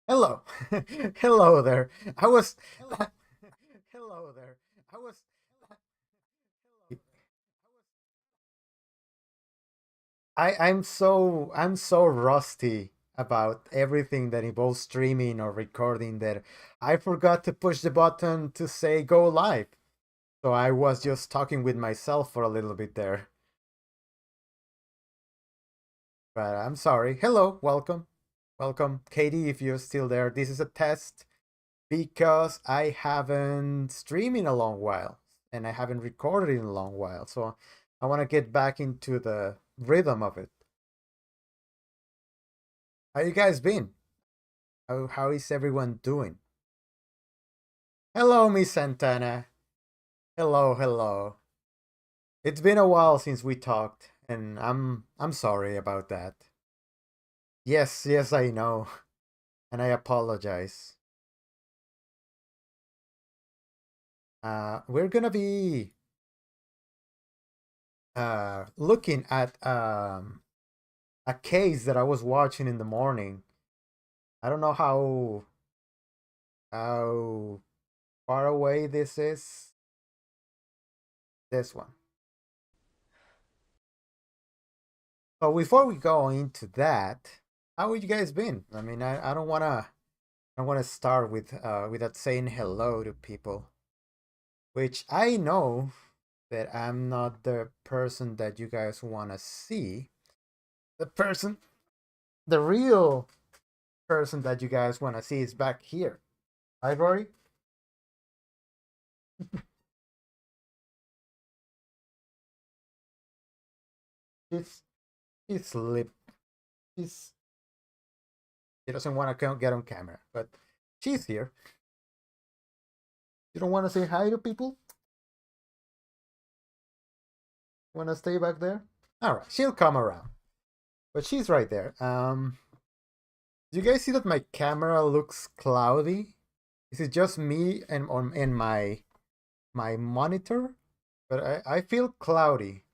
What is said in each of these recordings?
Hello. Hello there. I was Hello there. I was I'm so rusty about everything that involves streaming or recording that I forgot to push the button to say go live. So I was just talking with myself for a little bit there. But I'm sorry. Hello, welcome. Welcome, Katie, if you're still there. This is a test because I haven't streamed in a long while and I haven't recorded in a long while. So I want to get back into the rhythm of it. How you guys been? How is everyone doing? Hello, Miss Santana. Hello, hello. It's been a while since we talked, and I'm sorry about that. Yes, yes, I know, and I apologize. We're gonna be looking at a case that I was watching in the morning. I don't know how far away this is. This one. But before we go into that, how have you guys been? I mean, I don't wanna start with without saying hello to people, which I know that I'm not the person that you guys wanna see. The person, the real person that you guys wanna see is back here. Hi, Rory. She's she's sleep. She's she doesn't wanna get on camera, but she's here. You don't wanna say hi to people? Wanna stay back there? All right, she'll come around, but she's right there. Do you guys see that my camera looks cloudy? Is it just me and on in my monitor? But I feel cloudy.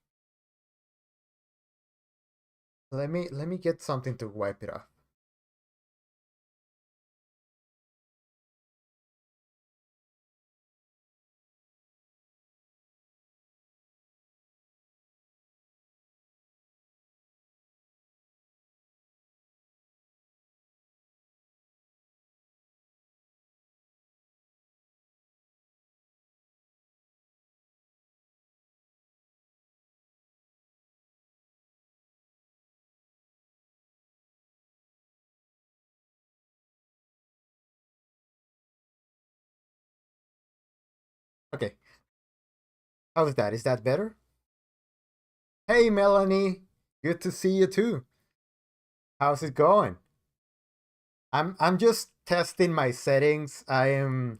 Let me get something to wipe it off. Okay, how's that? Is that better? Hey Melanie, good to see you too. How's it going? I'm just testing my settings. I am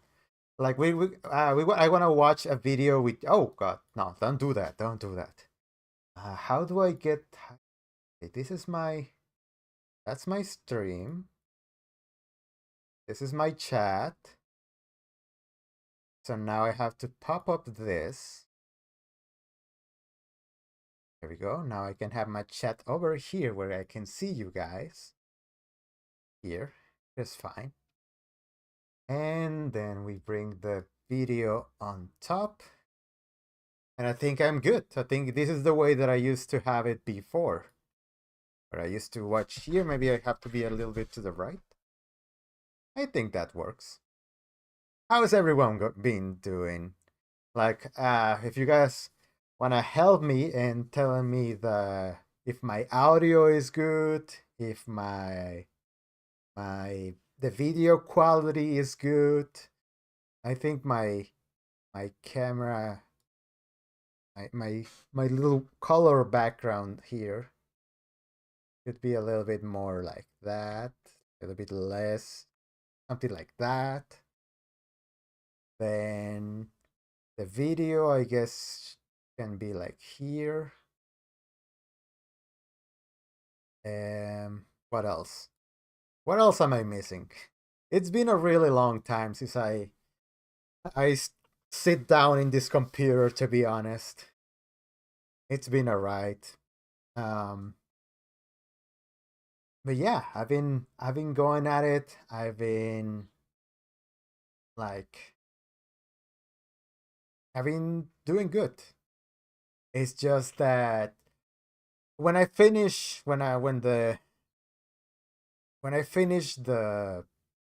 like I want to watch a video with. Oh God, no! Don't do that! Don't do that. How do I get? Okay, this is my. That's my stream. This is my chat. So now I have to pop up this. There we go. Now I can have my chat over here where I can see you guys. Here. That's fine. And then we bring the video on top. And I think I'm good. I think this is the way that I used to have it before. Where I used to watch here. Maybe I have to be a little bit to the right. I think that works. How's everyone been doing? Like, if you guys want to help me and telling me the if my audio is good, if my the video quality is good. I think my camera my little color background here could be a little bit more like that, a little bit less, something like that. Then the video, I guess, can be like here. What else? What else am I missing? It's been a really long time since I sit down in this computer. To be honest, it's been a ride. Um, but yeah, I've been going at it. I've been like I've been doing good. It's just that when I finish when I finish the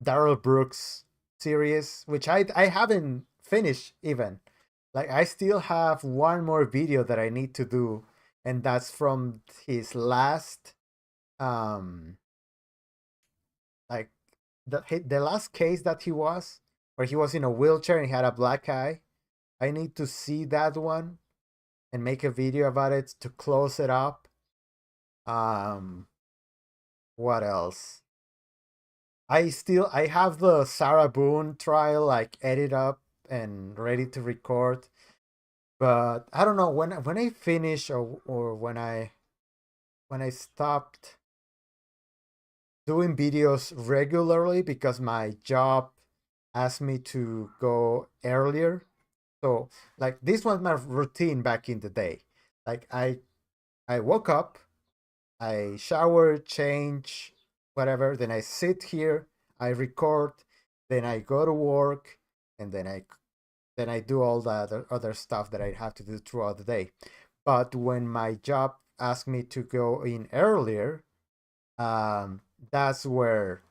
Daryl Brooks series, which I haven't finished even. Like I still have one more video that I need to do, and that's from his last um like the last case that he was, where he was in a wheelchair and he had a black eye. I need to see that one and make a video about it to close it up. Um, what else? I have the Sarah Boone trial like edited up and ready to record, but I don't know when I finish or when I stopped doing videos regularly because my job asked me to go earlier. So like this was my routine back in the day. Like I woke up, I shower, change, whatever, then I sit here, I record, then I go to work, and then I do all the other stuff that I have to do throughout the day. But when my job asked me to go in earlier, um, that's where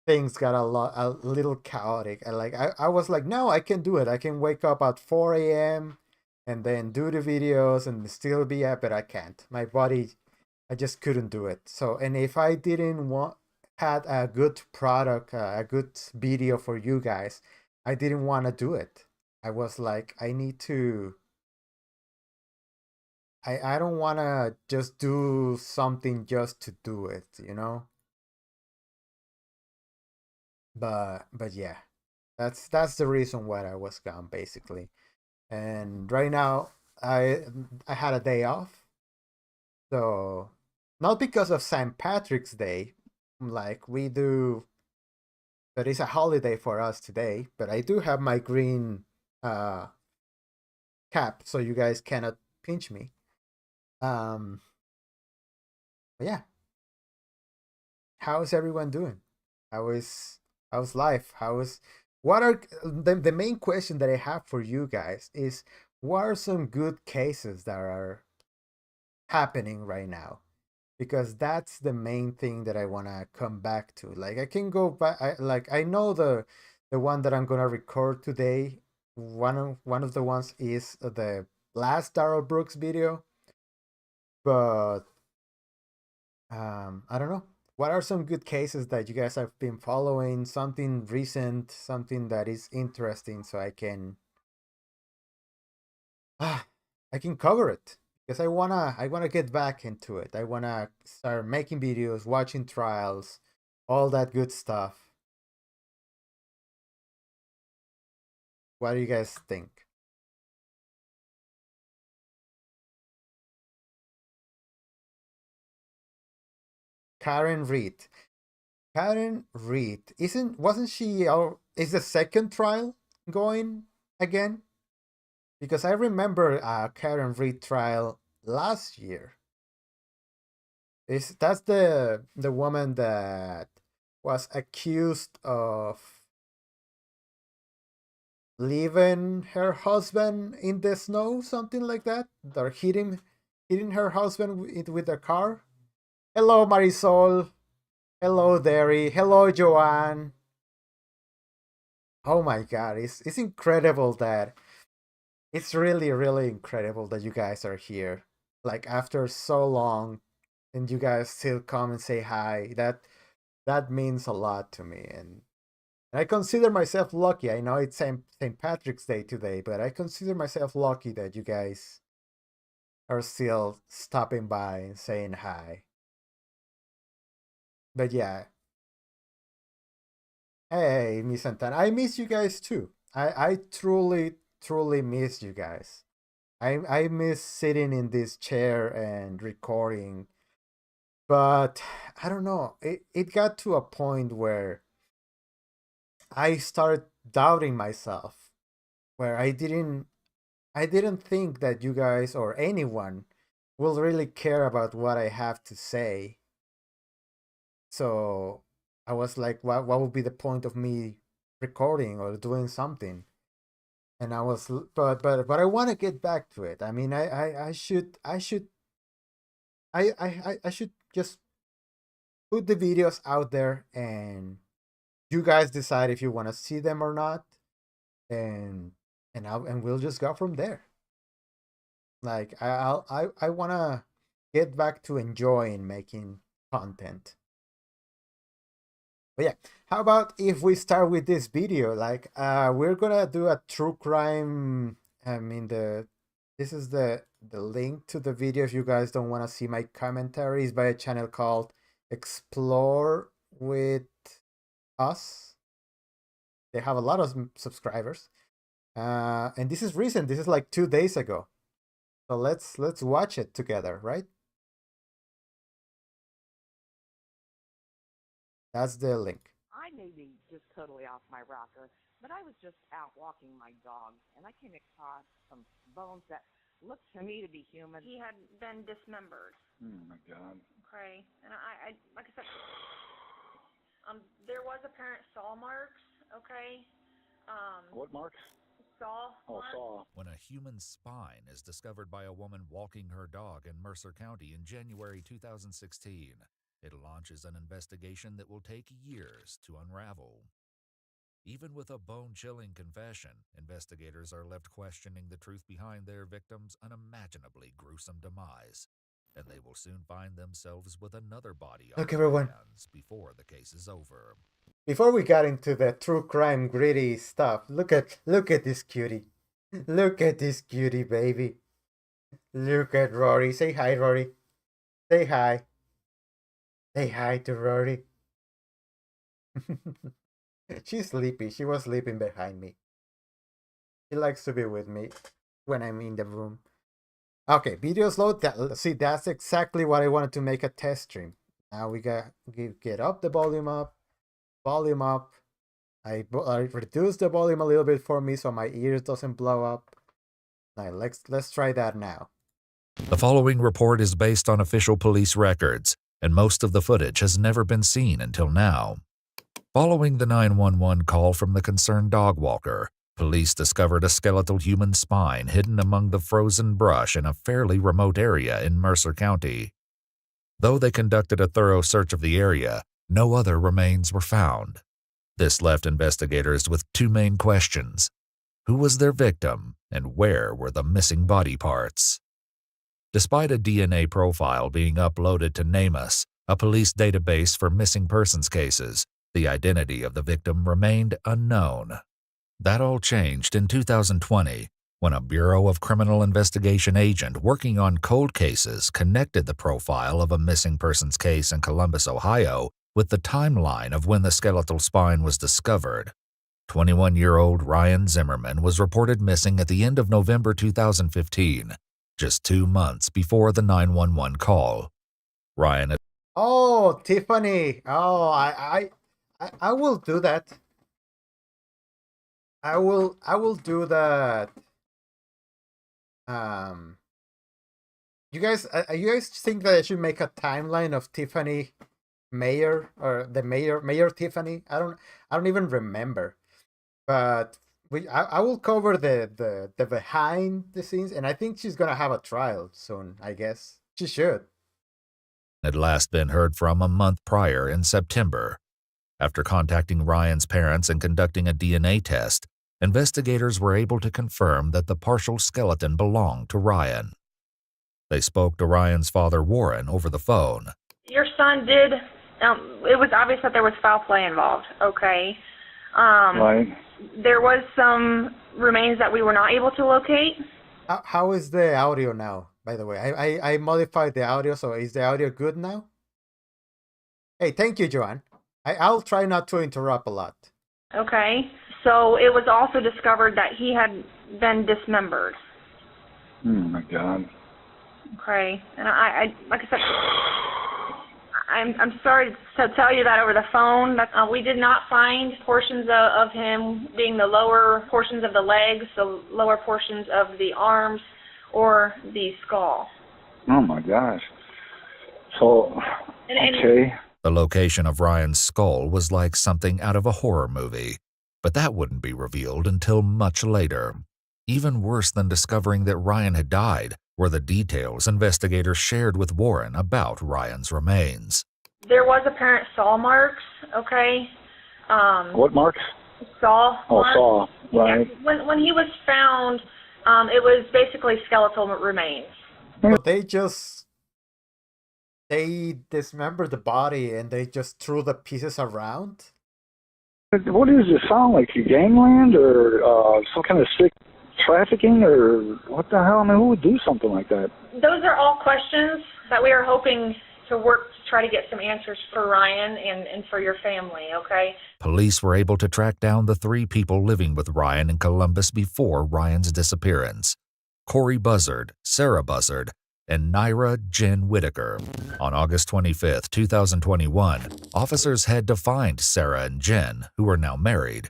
things got a little chaotic. And like I was like, no, I can do it. I can wake up at 4 a.m. and then do the videos and still be up, but I can't. My body, I just couldn't do it. So, and if I didn't want had a good product, a good video for you guys, I didn't want to do it. I was like, I need to. I don't want to just do something just to do it, you know. But yeah, that's the reason why I was gone basically. And right now, I had a day off, so not because of St. Patrick's Day, like we do. But it's a holiday for us today. But I do have my green uh cap, so you guys cannot pinch me. Um, but yeah, how's everyone doing? How is how's life? How is what are the main question that I have for you guys is what are some good cases that are happening right now? Because that's the main thing that I want to come back to. Like I can go back I know the one that I'm going to record today. One of the ones is the last Daryl Brooks video, but I don't know. What are some good cases that you guys have been following? Something recent, something that is interesting, so ah, I can cover it because I wanna get back into it. I wanna start making videos, watching trials, all that good stuff. What do you guys think? Karen Reed. Karen Reed wasn't she? Is the second trial going again? Because I remember Karen Reed trial last year. Is that's the woman that was accused of leaving her husband in the snow, something like that, or hitting her husband with a car. Hello, Marisol. Hello, Derry. Hello, Joanne. Oh my God, it's incredible that it's really really incredible that you guys are here. Like after so long, and you guys still come and say hi. That means a lot to me, and I consider myself lucky. I know it's St. Patrick's Day today, but I consider myself lucky that you guys are still stopping by and saying hi. But yeah, hey, Miss Santana, I miss you guys too. I truly, truly miss you guys. I miss sitting in this chair and recording, but I don't know. It got to a point where I started doubting myself, where I didn't think that you guys or anyone will really care about what I have to say. So I was like, what would be the point of me recording or doing something? And I was, but I want to get back to it. I mean, I should just put the videos out there, and you guys decide if you want to see them or not, and and we'll just go from there. Like I want to get back to enjoying making content. But yeah, how about if we start with this video? Like, we're gonna do a true crime. I mean, this is the link to the video. If you guys don't want to see my commentaries, by a channel called Explore with Us. They have a lot of subscribers, and this is recent. This is like 2 days ago. So let's watch it together, right? That's the link. I may be just totally off my rocker, but I was just out walking my dog, and I came across some bones that looked to me to be human. He had been dismembered. Oh my God. Okay, and I like I said, there was apparent saw marks. Okay, What marks? saw. Oh, marks. saw. When a human spine is discovered by a woman walking her dog in Mercer County in January 2016, it launches an investigation that will take years to unravel. Even with a bone-chilling confession, investigators are left questioning the truth behind their victim's unimaginably gruesome demise, and they will soon find themselves with another body on Look, their everyone. hands before the case is over. Before we got into the true crime gritty stuff, look at this cutie. Look at this cutie, baby. Look at Rory. Say hi, Rory. Say hi. Say hi to Rory. She's sleepy. She was sleeping behind me. She likes to be with me when I'm in the room. Okay, videos load. See, that's exactly what I wanted to make a test stream. Now we got get up the volume up. Volume up. I reduce the volume a little bit for me so my ears doesn't blow up. Now let's try that now. The following report is based on official police records, and most of the footage has never been seen until now. Following the 911 call from the concerned dog walker, police discovered a skeletal human spine hidden among the frozen brush in a fairly remote area in Mercer County. Though they conducted a thorough search of the area, no other remains were found. This left investigators with two main questions: who was their victim, and where were the missing body parts? Despite a DNA profile being uploaded to NamUs, a police database for missing persons cases, the identity of the victim remained unknown. That all changed in 2020 when a Bureau of Criminal Investigation agent working on cold cases connected the profile of a missing persons case in Columbus, Ohio, with the timeline of when the skeletal spine was discovered. 21-year-old Ryan Zimmerman was reported missing at the end of November 2015, just 2 months before the 911 call. Ryan. Oh, Tiffany. Oh, I will do that. I will do that. You guys think that I should make a timeline of Tiffany Mayer, or the Mayor Tiffany? I don't even remember. But I will cover the behind the scenes, and I think she's gonna have a trial soon. I guess she should. Had last been heard from a month prior in September. After contacting Ryan's parents and conducting a DNA test, investigators were able to confirm that the partial skeleton belonged to Ryan. They spoke to Ryan's father, Warren, over the phone. Your son did. It was obvious that there was foul play involved. Okay. Right. There was some remains that we were not able to locate. How is the audio now? By the way, I modified the audio, so is the audio good now? Hey, thank you, Joanne. I'll try not to interrupt a lot. Okay. So it was also discovered that he had been dismembered. Oh my God. Okay. And I like I said, I'm sorry to tell you that over the phone. We did not find portions of him being the lower portions of the legs, the lower portions of the arms, or the skull. Oh my gosh. So, okay. The location of Ryan's skull was like something out of a horror movie, but that wouldn't be revealed until much later. Even worse than discovering that Ryan had died were the details investigators shared with Warren about Ryan's remains. There was apparent saw marks, okay? What marks? Saw Oh, marks. saw. Right. Yeah. When he was found, it was basically skeletal remains. But they dismembered the body and they just threw the pieces around. What does it sound like? Gangland or some kind of sick trafficking or what the hell? I mean, who would do something like that? Those are all questions that we are hoping to work to try to get some answers for Ryan and for your family, okay? Police were able to track down the 3 people living with Ryan in Columbus before Ryan's disappearance: Corey Buzzard, Sarah Buzzard, and Naira Jen Whitaker. On August 25, 2021, officers had to find Sarah and Jen, who are now married.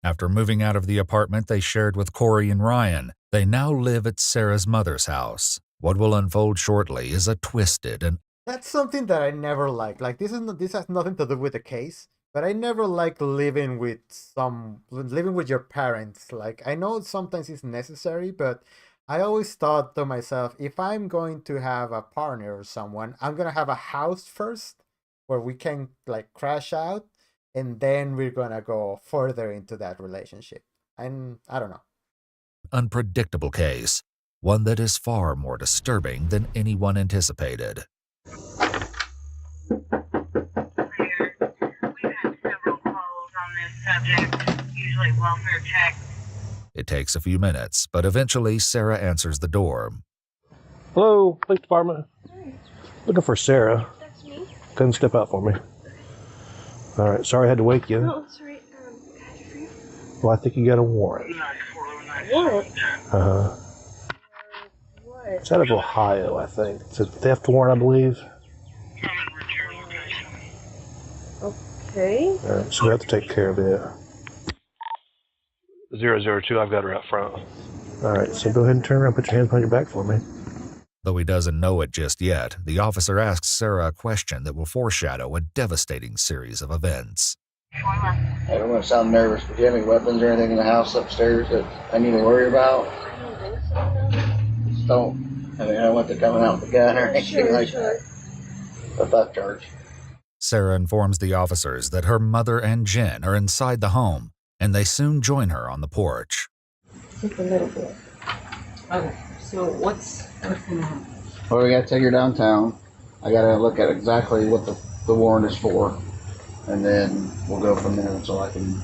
After moving out of the apartment they shared with Corey and Ryan, they now live at Sarah's mother's house. What will unfold shortly is a twisted and That's something that I never liked. Like this has nothing to do with the case, but I never liked living with your parents. Like I know sometimes it's necessary, but I always thought to myself, if I'm going to have a partner or someone, I'm gonna have a house first where we can like crash out, and then we're gonna go further into that relationship. And I don't know. unpredictable case, one that is far more disturbing than anyone anticipated. We've had several calls on this subject, usually welfare check. It takes a few minutes, but eventually Sarah answers the door. Hello, police department. Looking for Sarah. That's me. Couldn't step out for me. All right, sorry I had to wake you. Oh, sorry. Can I do for you? Well, I think you got a warrant. Warrant? Uh-huh. What? It's out of Ohio, I think. It's a theft warrant, I believe. Okay. All right, so we have to take care of it. 002, I've got her out front. All right, so go ahead and turn around, put your hands behind your back for me. Though he doesn't know it just yet, the officer asks Sarah a question that will foreshadow a devastating series of events. I don't want to sound nervous, but do you have any weapons or anything in the house upstairs that I need to worry about? I don't think so. Just don't. I mean, I don't want to coming out with a gun or anything like that. A theft charge. Sarah informs the officers that her mother and Jen are inside the home, and they soon join her on the porch. Just a little bit. Okay, so what's going on? Well, we got to take her downtown. I got to look at exactly what the warrant is for, and then we'll go from there. So I can.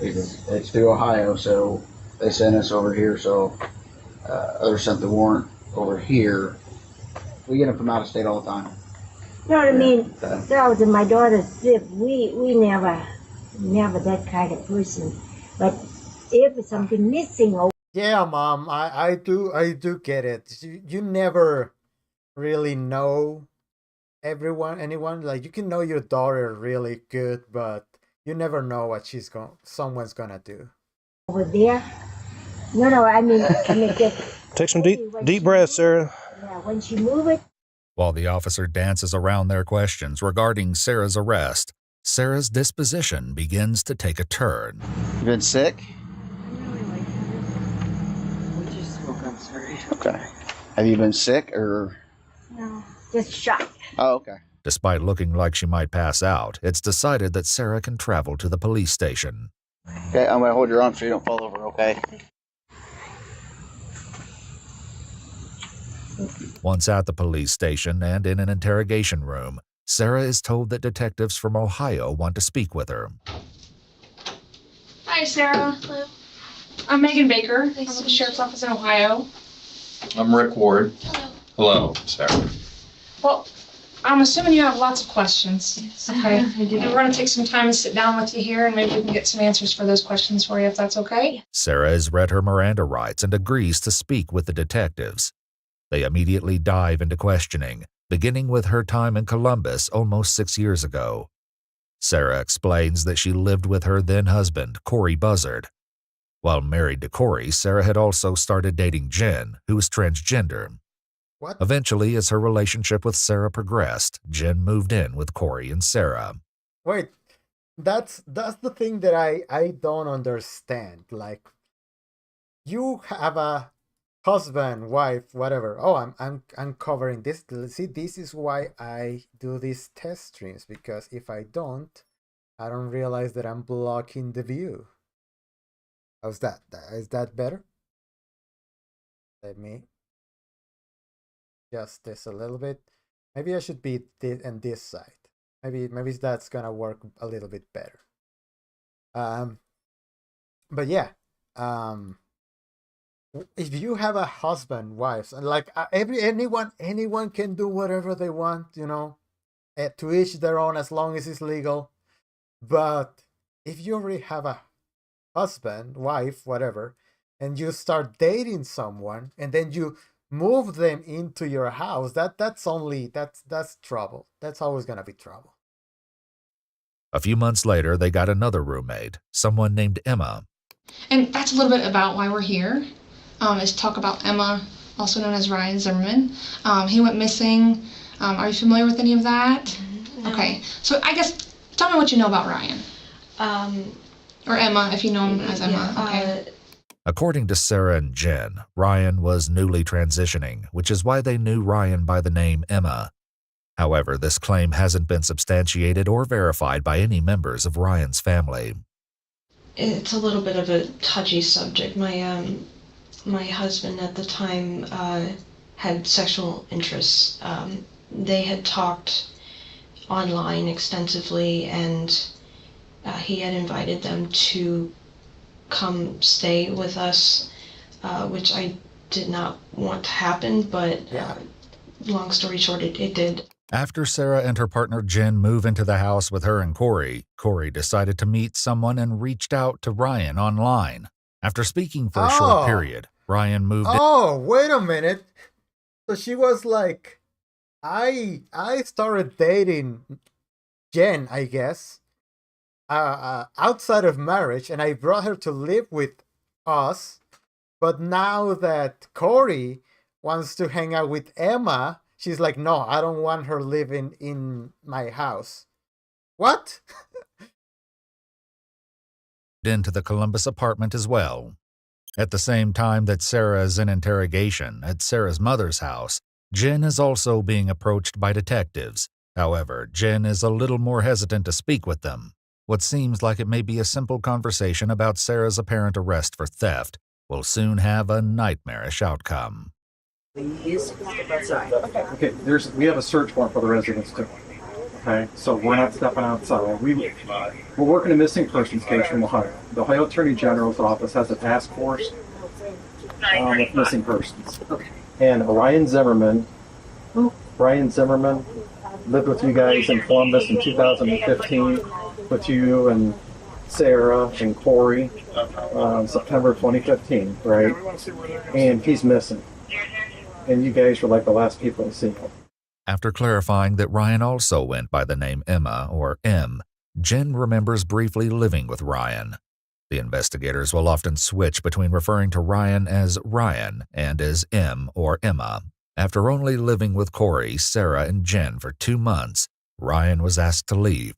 It's through Ohio, so they sent us over here. So others sent the warrant over here. We get them from out of state all the time. You know what I mean? Throughout my daughter's trip, we never that kind of person. But if something missing or Yeah, Mom, I do get it. You never really know anyone. Like you can know your daughter really good, but you never know what someone's gonna do. over there, no, I mean just Take some deep breaths, Sarah. yeah, when she move it. While the officer dances around their questions regarding Sarah's arrest, Sarah's disposition begins to take a turn. You been sick? We just woke up, sorry. Okay. Have you been sick or? No, just shocked. Oh, okay. Despite looking like she might pass out, it's decided that Sarah can travel to the police station. Okay, I'm gonna hold your arm so you don't fall over. Okay. Once at the police station and in an interrogation room, Sarah is told that detectives from Ohio want to speak with her. Hi, Sarah. Hello. I'm Megan Baker. I'm Nice with to the meet Sheriff's you. Office in Ohio. I'm Rick Ward. Hello. Hello, Sarah. Well, I'm assuming you have lots of questions. Yes, Okay. I do. We're going to take some time to sit down with you here, and maybe we can get some answers for those questions for you, if that's okay. Sarah has read her Miranda rights and agrees to speak with the detectives. They immediately dive into questioning, beginning with her time in Columbus almost 6 years ago. Sarah explains that she lived with her then-husband, Corey Buzzard. While married to Corey, Sarah had also started dating Jen, who was transgender. What? Eventually, as her relationship with Sarah progressed, Jen moved in with Corey and Sarah. Wait, that's the thing that I don't understand. Like, you have a husband, wife, whatever. Oh, I'm covering this. See, this is why I do these test streams, because if I don't realize that I'm blocking the view. How's that? Is that better? Let me adjust this a little bit. Maybe I should be on this side. Maybe that's gonna work a little bit better. But yeah, if you have a husband, wife, and like anyone can do whatever they want, you know, to each their own, as long as it's legal. But if you already have a husband, wife, whatever, and you start dating someone, and then you move them into your house, that's trouble. That's always gonna be trouble. A few months later, they got another roommate, someone named Emma. And that's a little bit about why we're here, is to talk about Emma, also known as Ryan Zimmerman. He went missing. Are you familiar with any of that? No. Okay, so I guess, tell me what you know about Ryan. Or Emma, if you know him as Emma. Okay. According to Sarah and Jen, Ryan was newly transitioning, which is why they knew Ryan by the name Emma. However, this claim hasn't been substantiated or verified by any members of Ryan's family. It's a little bit of a touchy subject. My husband at the time had sexual interests. They had talked online extensively, and he had invited them to come stay with us, which I did not want to happen, but long story short, it did. After Sarah and her partner Jen moved into the house with her and Corey, Corey decided to meet someone and reached out to Ryan online. After speaking for a short period, Ryan moved in. Oh, wait a minute. So she was like, I started dating Jen, I guess, outside of marriage, and I brought her to live with us. But now that Corey wants to hang out with Emma, she's like, no, I don't want her living in my house. What? Into the Columbus apartment as well. At the same time that Sarah is in interrogation at Sarah's mother's house, Jen is also being approached by detectives. However, Jen is a little more hesitant to speak with them. What seems like it may be a simple conversation about Sarah's apparent arrest for theft will soon have a nightmarish outcome. Please step outside. Okay, we have a search warrant for the residence too. Okay, so we're not stepping outside. We're working a missing persons case from Ohio. The Ohio Attorney General's office has a task force with missing persons. Okay. And Ryan Zimmerman lived with you guys in Columbus in 2015 with you and Sarah and Corey, September 2015, right? And he's missing. And you guys were like the last people to see him. After clarifying that Ryan also went by the name Emma, or M, Jen remembers briefly living with Ryan. The investigators will often switch between referring to Ryan as Ryan and as M or Emma. After only living with Corey, Sarah, and Jen for 2 months, Ryan was asked to leave.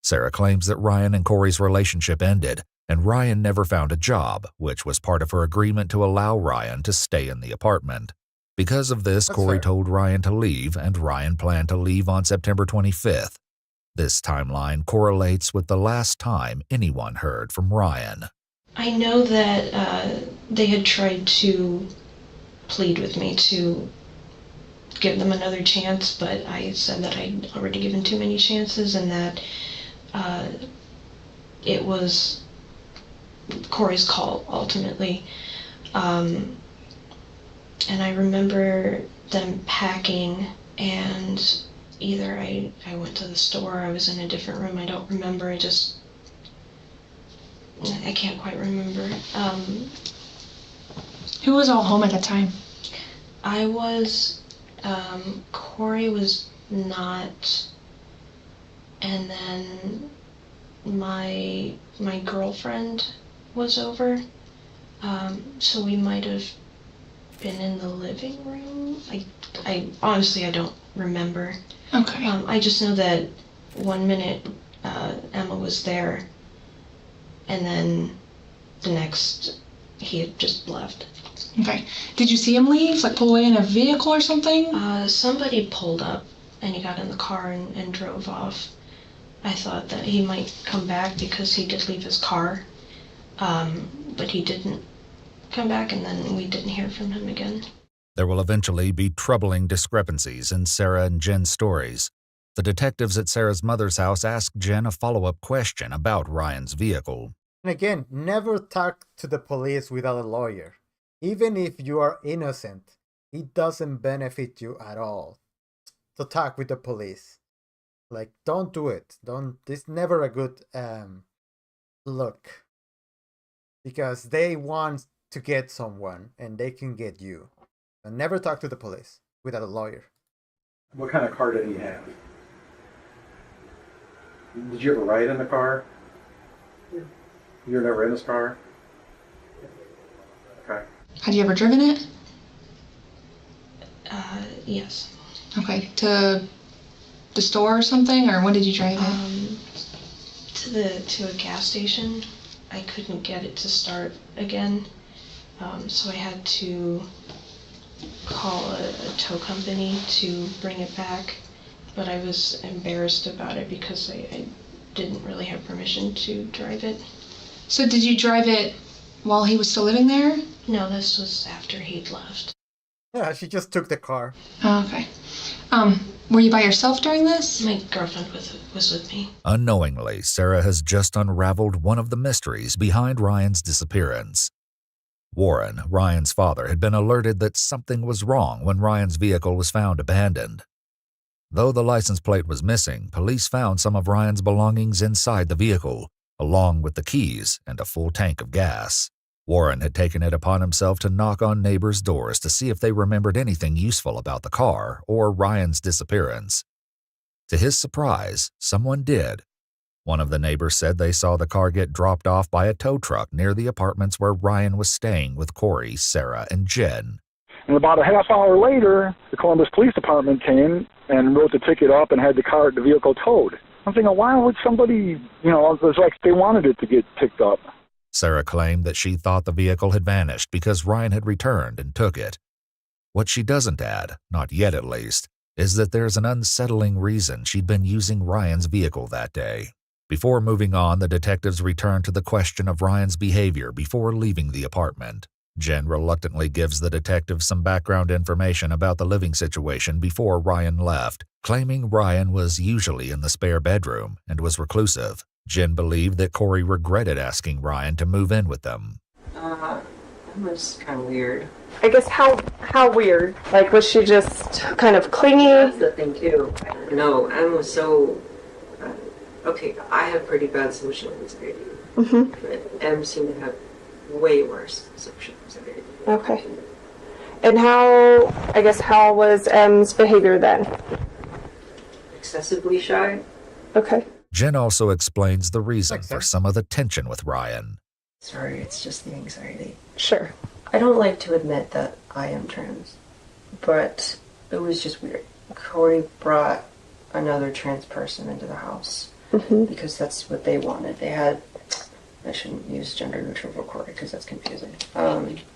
Sarah claims that Ryan and Corey's relationship ended, and Ryan never found a job, which was part of her agreement to allow Ryan to stay in the apartment. Because of this, Corey told Ryan to leave, and Ryan planned to leave on September 25th. This timeline correlates with the last time anyone heard from Ryan. I know that they had tried to plead with me to give them another chance, but I said that I'd already given too many chances, and that it was Corey's call, ultimately. And I remember them packing, and either I went to the store, I was in a different room, I don't remember, I can't quite remember. Who was all home at that time? I was, Corey was not, and then my girlfriend was over, so we might have been in the living room. I honestly, I don't remember. Okay. I just know that 1 minute Emma was there, and then the next he had just left. Okay. Did you see him leave? Like pull away in a vehicle or something? Somebody pulled up and he got in the car and drove off. I thought that he might come back because he did leave his car, but he didn't come back, and then we didn't hear from him again. There will eventually be troubling discrepancies in Sarah and Jen's stories. The detectives at Sarah's mother's house asked Jen a follow-up question about Ryan's vehicle. And again, never talk to the police without a lawyer. Even if you are innocent, it doesn't benefit you at all to talk with the police. Like, don't do it. It's never a good look. Because they want to get someone and they can get you. So never talk to the police without a lawyer. What kind of car did he have? Did you ever ride in the car? You were never in his car? Okay. Had you ever driven it? Yes. Okay. To the store or something, or when did you drive it? To a gas station. I couldn't get it to start again, so I had to call a tow company to bring it back, but I was embarrassed about it because I didn't really have permission to drive it. So did you drive it while he was still living there? No, this was after he'd left. Yeah, she just took the car. Oh, okay. Were you by yourself during this? My girlfriend was with me. Unknowingly, Sarah has just unraveled one of the mysteries behind Ryan's disappearance. Warren, Ryan's father, had been alerted that something was wrong when Ryan's vehicle was found abandoned. Though the license plate was missing, police found some of Ryan's belongings inside the vehicle, along with the keys and a full tank of gas. Warren had taken it upon himself to knock on neighbors' doors to see if they remembered anything useful about the car or Ryan's disappearance. To his surprise, someone did. One of the neighbors said they saw the car get dropped off by a tow truck near the apartments where Ryan was staying with Corey, Sarah, and Jen. And about a half hour later, the Columbus Police Department came and wrote the ticket up and had the vehicle towed. I'm thinking, why would somebody, it was like they wanted it to get picked up. Sarah claimed that she thought the vehicle had vanished because Ryan had returned and took it. What she doesn't add, not yet at least, is that there's an unsettling reason she'd been using Ryan's vehicle that day. Before moving on, the detectives returned to the question of Ryan's behavior before leaving the apartment. Jen reluctantly gives the detectives some background information about the living situation before Ryan left, claiming Ryan was usually in the spare bedroom and was reclusive. Jen believed that Corey regretted asking Ryan to move in with them. It was kind of weird. I guess how weird? Like, was she just kind of clingy? That's the thing too. I don't know. Em was so. Okay, I have pretty bad social anxiety. But Em seemed to have way worse social anxiety. Okay. And how was M's behavior then? Excessively shy. Okay. Jen also explains the reason for some of the tension with Ryan. Sorry, it's just the anxiety. Sure. I don't like to admit that I am trans, but it was just weird. Corey brought another trans person into the house because that's what they wanted. They had, I shouldn't use gender neutral for Corey because that's confusing.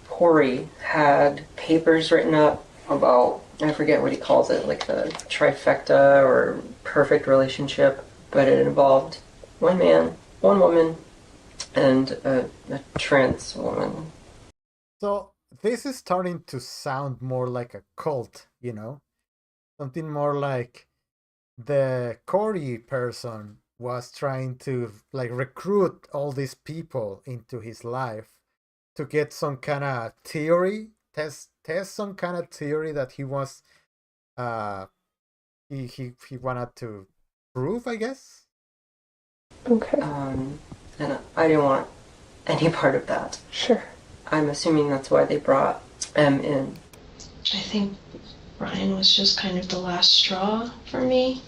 Corey had papers written up about, I forget what he calls it, like the trifecta or perfect relationship, but it involved one man, one woman, and a trans woman. So this is starting to sound more like a cult, Something more like the Corey person was trying to recruit all these people into his life to get some kind of theory, test some kind of theory that he was he wanted to prove, I guess. Okay. And I didn't want any part of that. Sure. I'm assuming that's why they brought Em in. I think Ryan was just kind of the last straw for me.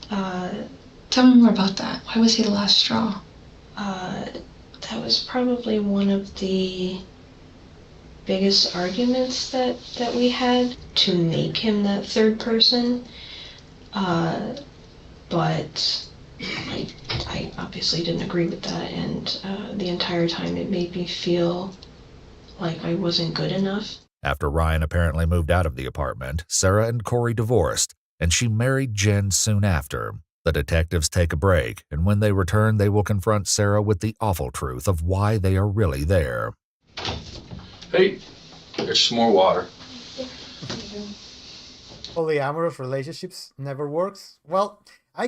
Tell me more about that. Why was he the last straw? That was probably one of the biggest arguments that we had to make him that third person. But I obviously didn't agree with that, and the entire time it made me feel like I wasn't good enough. After Ryan apparently moved out of the apartment, Sarah and Corey divorced, and she married Jen soon after. The detectives take a break, and when they return, they will confront Sarah with the awful truth of why they are really there. Hey, there's some more water. Polyamorous relationships never works. Well, I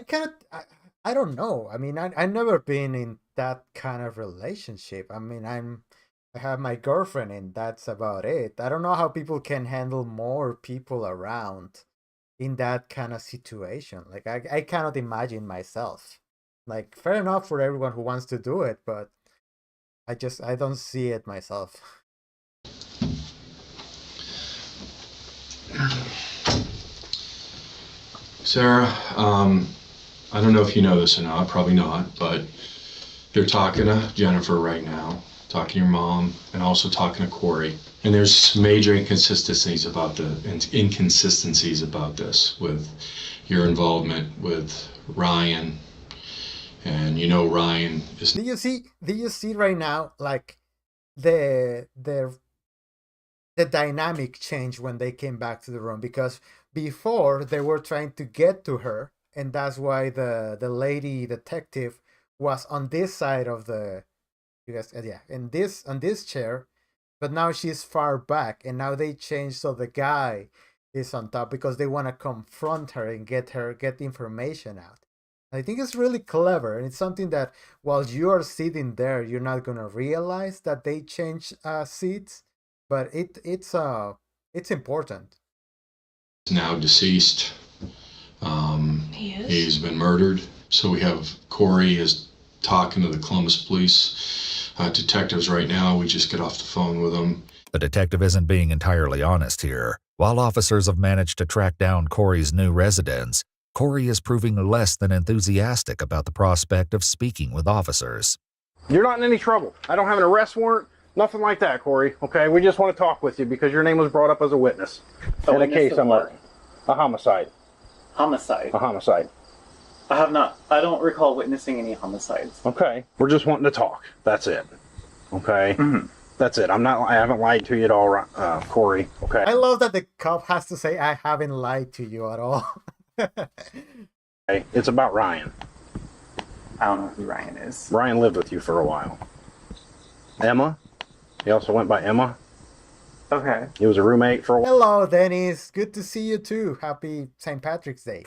don't know. I mean, I've never been in that kind of relationship. I mean, I have my girlfriend and that's about it. I don't know how people can handle more people around in that kind of situation. Like, I cannot imagine myself. Like, fair enough for everyone who wants to do it, but I don't see it myself. Sarah, I don't know if you know this or not, probably not, but you're talking to Jennifer right now, talking to your mom, and also talking to Corey. And there's major inconsistencies about this with your involvement with Ryan. And you know Ryan is... Do you see right now, like, the dynamic change when they came back to the room? Because before they were trying to get to her, and that's why the lady detective was on this side of the, you guys, yeah, on this chair, but now she's far back, and now they changed so the guy is on top because they want to confront her and get information out. I think it's really clever, and it's something that while you are sitting there, you're not gonna realize that they changed seats, but it's important. Now deceased. He is? He's been murdered. So we have Corey is talking to the Columbus police detectives right now. We just get off the phone with them. The detective isn't being entirely honest here. While officers have managed to track down Corey's new residence, Corey is proving less than enthusiastic about the prospect of speaking with officers. You're not in any trouble. I don't have an arrest warrant, nothing like that, Corey. Okay, we just want to talk with you because your name was brought up as a witness in a case I'm working. A homicide. Homicide? A homicide. I don't recall witnessing any homicides. Okay, we're just wanting to talk. That's it. Okay? Mm-hmm. That's it. I haven't lied to you at all, Corey. Okay? I love that the cop has to say, I haven't lied to you at all. Okay, it's about Ryan. I don't know who Ryan is. Ryan lived with you for a while. Emma? He also went by Emma. Okay. He was a roommate for a while. Hello, Dennis. Good to see you too. Happy St. Patrick's Day.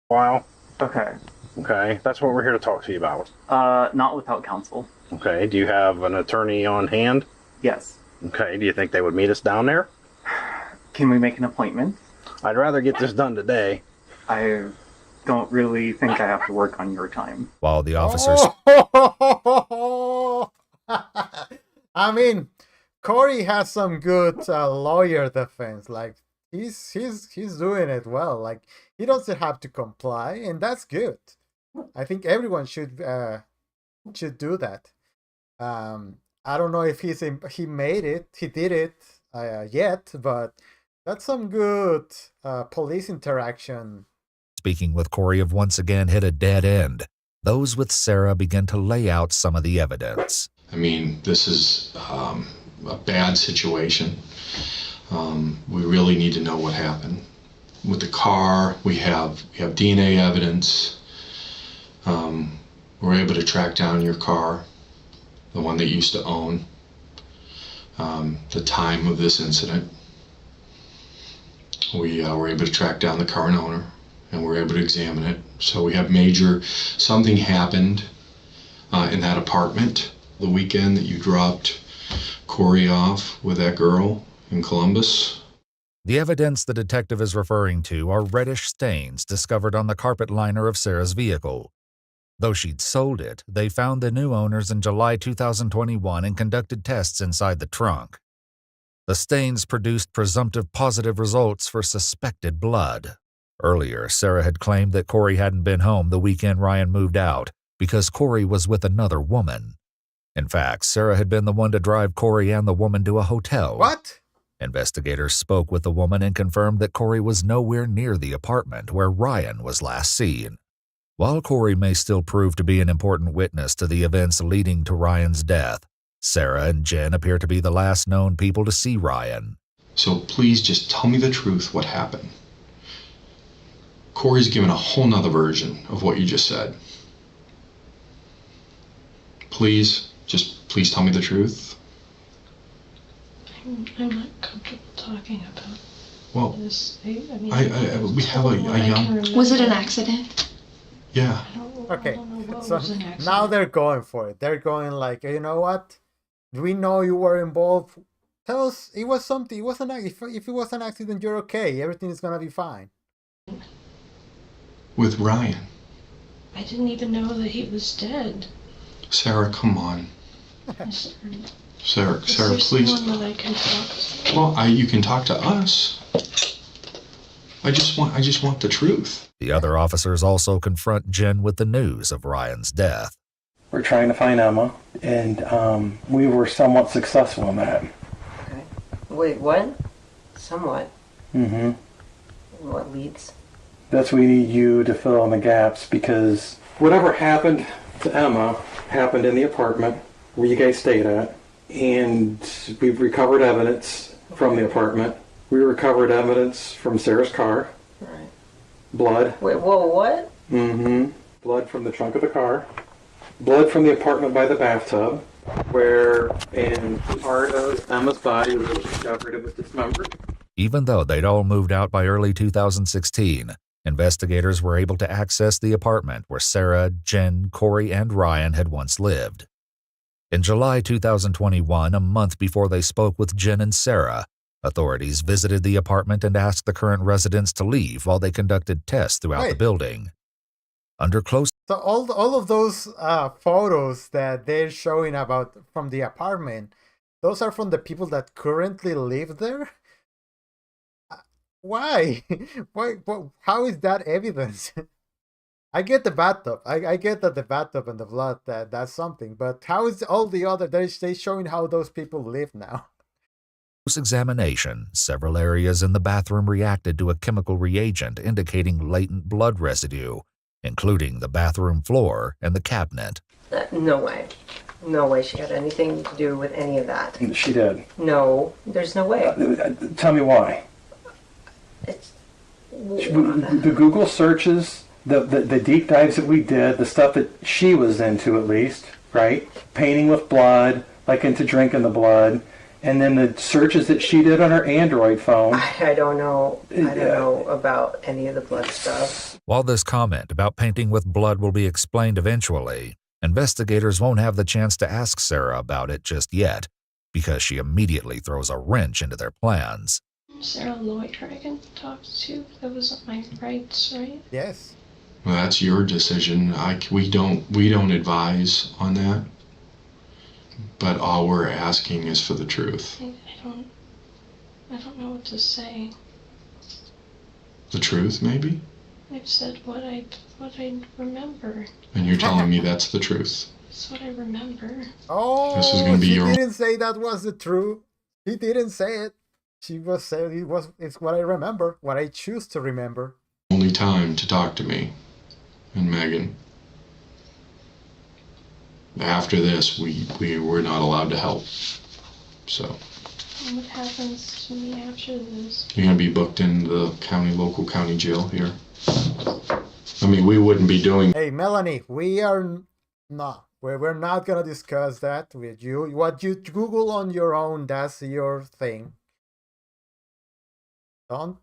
Wow. Okay. Okay, that's what we're here to talk to you about. Not without counsel. Okay, do you have an attorney on hand? Yes. Okay, do you think they would meet us down there? Can we make an appointment? I'd rather get this done today. I don't really think I have to work on your time. While the officers... I mean, Corey has some good lawyer defense. Like, he's doing it well. Like, he doesn't have to comply, and that's good. I think everyone should do that. I don't know if he did it yet, but that's some good police interaction. Speaking with Corey have once again hit a dead end. Those with Sarah begin to lay out some of the evidence. I mean, this is a bad situation. We really need to know what happened. With the car, we have DNA evidence. We're able to track down your car, the one that you used to own, the time of this incident. We were able to track down the current owner, and we're able to examine it. So we have something happened in that apartment the weekend that you dropped Corey off with that girl in Columbus. The evidence the detective is referring to are reddish stains discovered on the carpet liner of Sarah's vehicle. Though she'd sold it, they found the new owners in July 2021 and conducted tests inside the trunk. The stains produced presumptive positive results for suspected blood. Earlier, Sarah had claimed that Corey hadn't been home the weekend Ryan moved out because Corey was with another woman. In fact, Sarah had been the one to drive Corey and the woman to a hotel. What? Investigators spoke with the woman and confirmed that Corey was nowhere near the apartment where Ryan was last seen. While Corey may still prove to be an important witness to the events leading to Ryan's death, Sarah and Jen appear to be the last known people to see Ryan. So please just tell me the truth, what happened. Corey's given a whole nother version of what you just said. Please tell me the truth. I'm not comfortable talking about this. We have a young... Was it an accident? Yeah. Okay, so now they're going for it. They're going like, you know what? We know you were involved. Tell us it was something. It wasn't. If it was an accident, you're okay. Everything is gonna be fine. With Ryan. I didn't even know that he was dead. Sarah, come on. Sarah, Is there please. someone that I can talk to? Well, you can talk to us. I just want the truth. The other officers also confront Jen with the news of Ryan's death. We're trying to find Emma, and we were somewhat successful in that. Okay. Wait, what? Somewhat. Mm-hmm. What leads? That's what we need you to fill in the gaps, because whatever happened to Emma happened in the apartment where you guys stayed at, and we've recovered evidence from the apartment. We recovered evidence from Sarah's car. Right. Blood. Wait, whoa, what? Mm-hmm. Blood from the trunk of the car. Blood from the apartment by the bathtub, where in part of Emma's body was discovered it was dismembered. Even though they'd all moved out by early 2016, investigators were able to access the apartment where Sarah, Jen, Corey, and Ryan had once lived. In July 2021, a month before they spoke with Jen and Sarah, authorities visited the apartment and asked the current residents to leave while they conducted tests throughout the building. Under close... So all of those photos that they're showing about from the apartment, those are from the people that currently live there? Why? Why? How is that evidence? I get the bathtub. I get that the bathtub and the blood, that's something. But how is all the other... They're showing how those people live now. Examination, several areas in the bathroom reacted to a chemical reagent indicating latent blood residue, including the bathroom floor and the cabinet. No way. No way she had anything to do with any of that. She did. No, there's no way. Tell me why. The Google searches, the deep dives that we did, the stuff that she was into at least, right? Painting with blood, like into drinking the blood, and then the searches that she did on her Android phone. I don't know. I don't know about any of the blood stuff. While this comment about painting with blood will be explained eventually, investigators won't have the chance to ask Sarah about it just yet, because she immediately throws a wrench into their plans. Sarah Loiter I can talk to. That wasn't my rights, right? Yes. Well, that's your decision. We don't advise on that. But all we're asking is for the truth. I don't know what to say. The truth, maybe? I've said what I remember. And you're telling me that's the truth. That's what I remember. Oh, this is going to be she your... didn't say that was the truth. She didn't say it. She was saying it's what I remember, what I choose to remember. Only time to talk to me and Megan. After this, we're not allowed to help. So. What happens to me after this? You're gonna be booked in the local county jail here. I mean, we wouldn't be doing. Hey, Melanie, we're not gonna discuss that with you. What you Google on your own, that's your thing. Don't.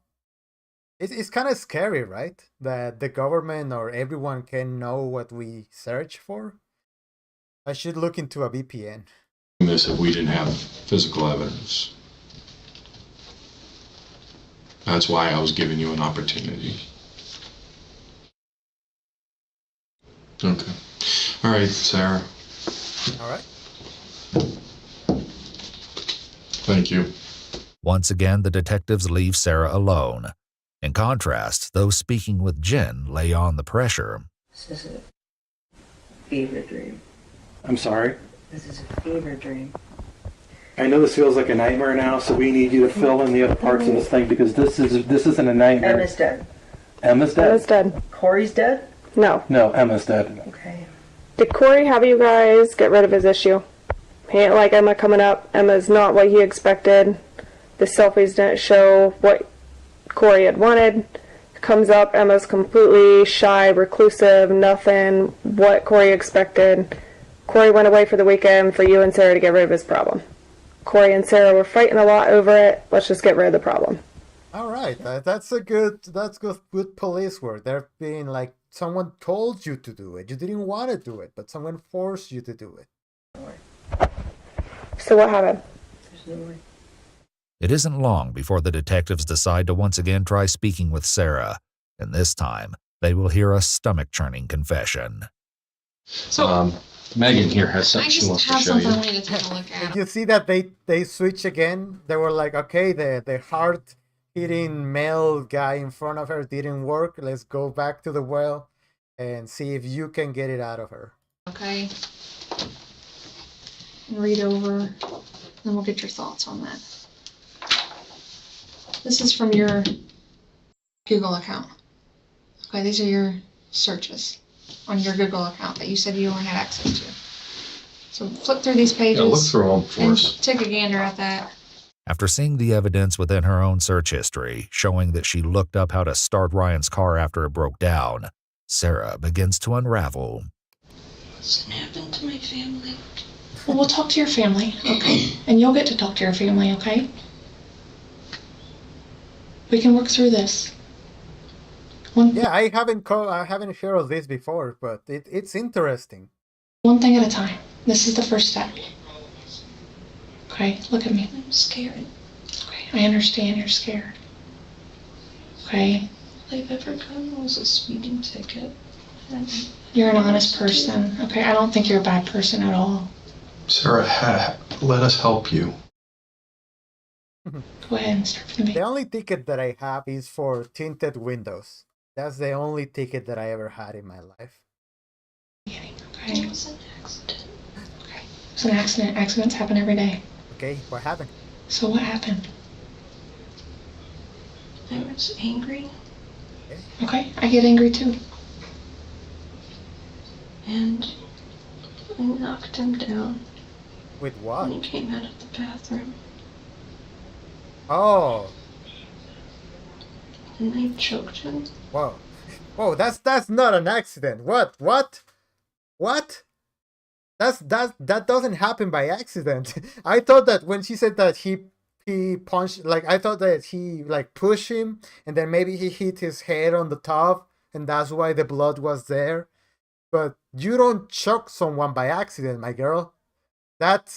It's kind of scary, right? That the government or everyone can know what we search for. I should look into a VPN. This if we didn't have physical evidence. That's why I was giving you an opportunity. Okay. All right, Sarah. All right. Thank you. Once again, the detectives leave Sarah alone. In contrast, those speaking with Jen lay on the pressure. This is a fever dream. I'm sorry? This is a fever dream. I know this feels like a nightmare now, so we need you to fill in the other parts of this thing because this isn't a nightmare. Emma's dead. Emma's dead? Emma's dead. Corey's dead? No. No, Emma's dead. Okay. Did Corey have you guys get rid of his issue? He ain't like Emma coming up. Emma's not what he expected. The selfies didn't show what Corey had wanted. Comes up, Emma's completely shy, reclusive, nothing what Corey expected. Corey went away for the weekend for you and Sarah to get rid of his problem. Corey and Sarah were fighting a lot over it. Let's just get rid of the problem. All right, that's good police work. They're being like, someone told you to do it. You didn't want to do it, but someone forced you to do it. So what happened? There's no way. It isn't long before the detectives decide to once again try speaking with Sarah, and this time they will hear a stomach-churning confession. So, Megan here has something she wants to show you. I need to take a look at. Did you see that they switch again? They were like, okay, the hard-hitting male guy in front of her didn't work. Let's go back to the well and see if you can get it out of her. Okay. And read over, then we'll get your thoughts on that. This is from your Google account. Okay, these are your searches on your Google account that you said you only had access to. So flip through these pages. Yeah, look through them for and us. take a gander at that. After seeing the evidence within her own search history, showing that she looked up how to start Ryan's car after it broke down, Sarah begins to unravel. What's gonna happen to my family? Well, we'll talk to your family, okay? And you'll get to talk to your family, okay? We can work through this. Yeah, I haven't heard of this before, but it's interesting. One thing at a time. This is the first step. Okay, look at me. I'm scared. Okay, I understand you're scared. Okay? All I've ever gotten was a speeding ticket. And You're an honest person, okay? I don't think you're a bad person at all. Sarah, let us help you. Go ahead and start from the The only ticket that I have is for tinted windows. That's the only ticket that I ever had in my life. beginning, it okay? was an accident. Okay. It's an accident. Accidents happen every day. Okay, what happened? So what happened? I was angry, Okay, I get angry too. and I knocked him down With when what? he came out of the bathroom. Oh, And I choked him. whoa. Whoa, that's not an accident. What? That doesn't happen by accident. I thought that when she said that he punched, like, I thought that he like pushed him and then maybe he hit his head on the top and that's why the blood was there. But you don't choke someone by accident, my girl. That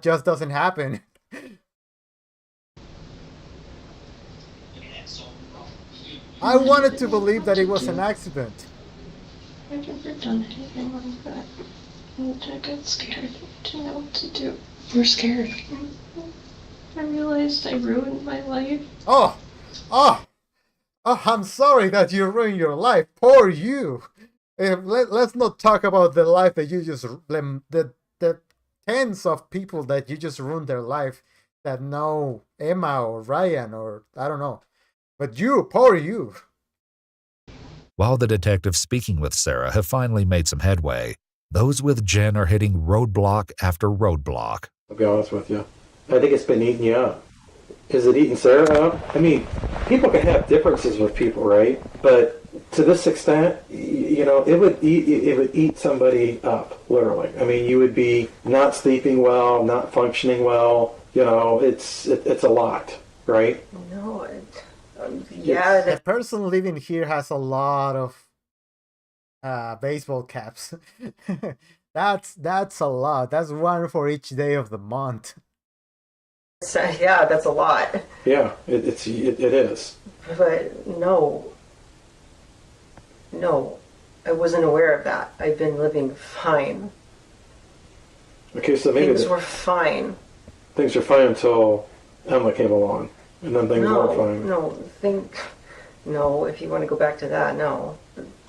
just doesn't happen. I wanted to believe that it was an accident. I've never done anything like that. And I got scared. I didn't know what to do. We're scared. I realized I ruined my life. Oh, I'm sorry that you ruined your life. Poor you. Let's not talk about the life that you just, the tens of people that you just ruined their life that know Emma or Ryan or I don't know. But you, poor you. While the detectives speaking with Sarah have finally made some headway, those with Jen are hitting roadblock after roadblock. I'll be honest with you. I think it's been eating you up. Is it eating Sarah up? I mean, people can have differences with people, right? But to this extent, you know, it would eat somebody up, literally. I mean, you would be not sleeping well, not functioning well. You know, it's a lot, right? No, yeah. The person living here has a lot of baseball caps. That's a lot. That's one for each day of the month. Yeah, that's a lot. Yeah, it is. But no, I wasn't aware of that. I've been living fine. Okay, so maybe Things were fine. Things were fine until Emma came along, and then things weren't fine. No, if you want to go back to that, no.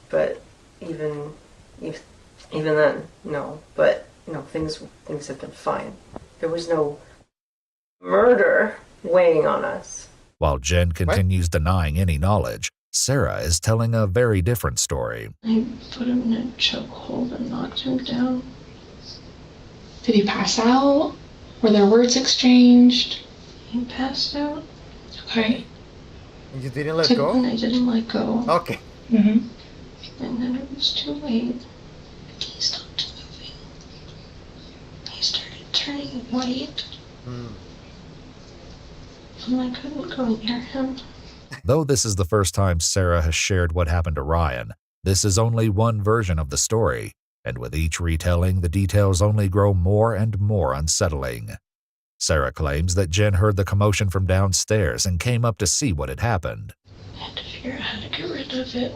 But even then, no. But things have been fine. There was no murder weighing on us. While Jen continues denying any knowledge, Sarah is telling a very different story. I put him in a chokehold and knocked him down. Did he pass out? Were there words exchanged? He passed out. Okay. You didn't let go? And I didn't let go. Okay. Mm-hmm. And then it was too late. He stopped moving. He started turning white. And I couldn't go near him. Though this is the first time Sarah has shared what happened to Ryan, this is only one version of the story, and with each retelling, the details only grow more and more unsettling. Sarah claims that Jen heard the commotion from downstairs and came up to see what had happened. I had to figure out how to get rid of it.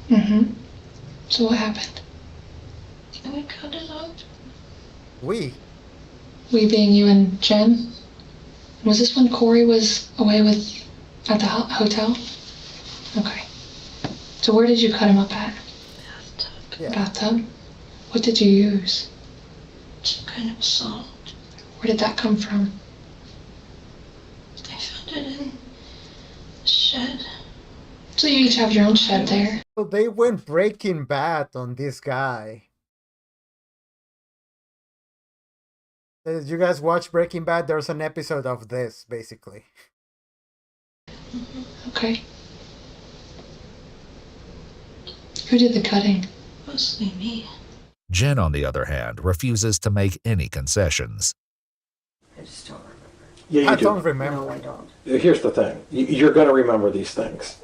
Mm-hmm. So what happened? And we cut it up. We being you and Jen? Was this when Corey was away at the hotel? Okay. So where did you cut him up at? Bathtub. Bathtub? What did you use? Some kind of salt. Where did that come from? I found it in the shed. So you each have your own shed there. So they went Breaking Bad on this guy. Did you guys watch Breaking Bad? There's an episode of this, basically. Okay. Who did the cutting? Mostly me. Jen, on the other hand, refuses to make any concessions. I just don't remember. Yeah, you I do. don't remember. No, I don't. Here's the thing. You're going to remember these things.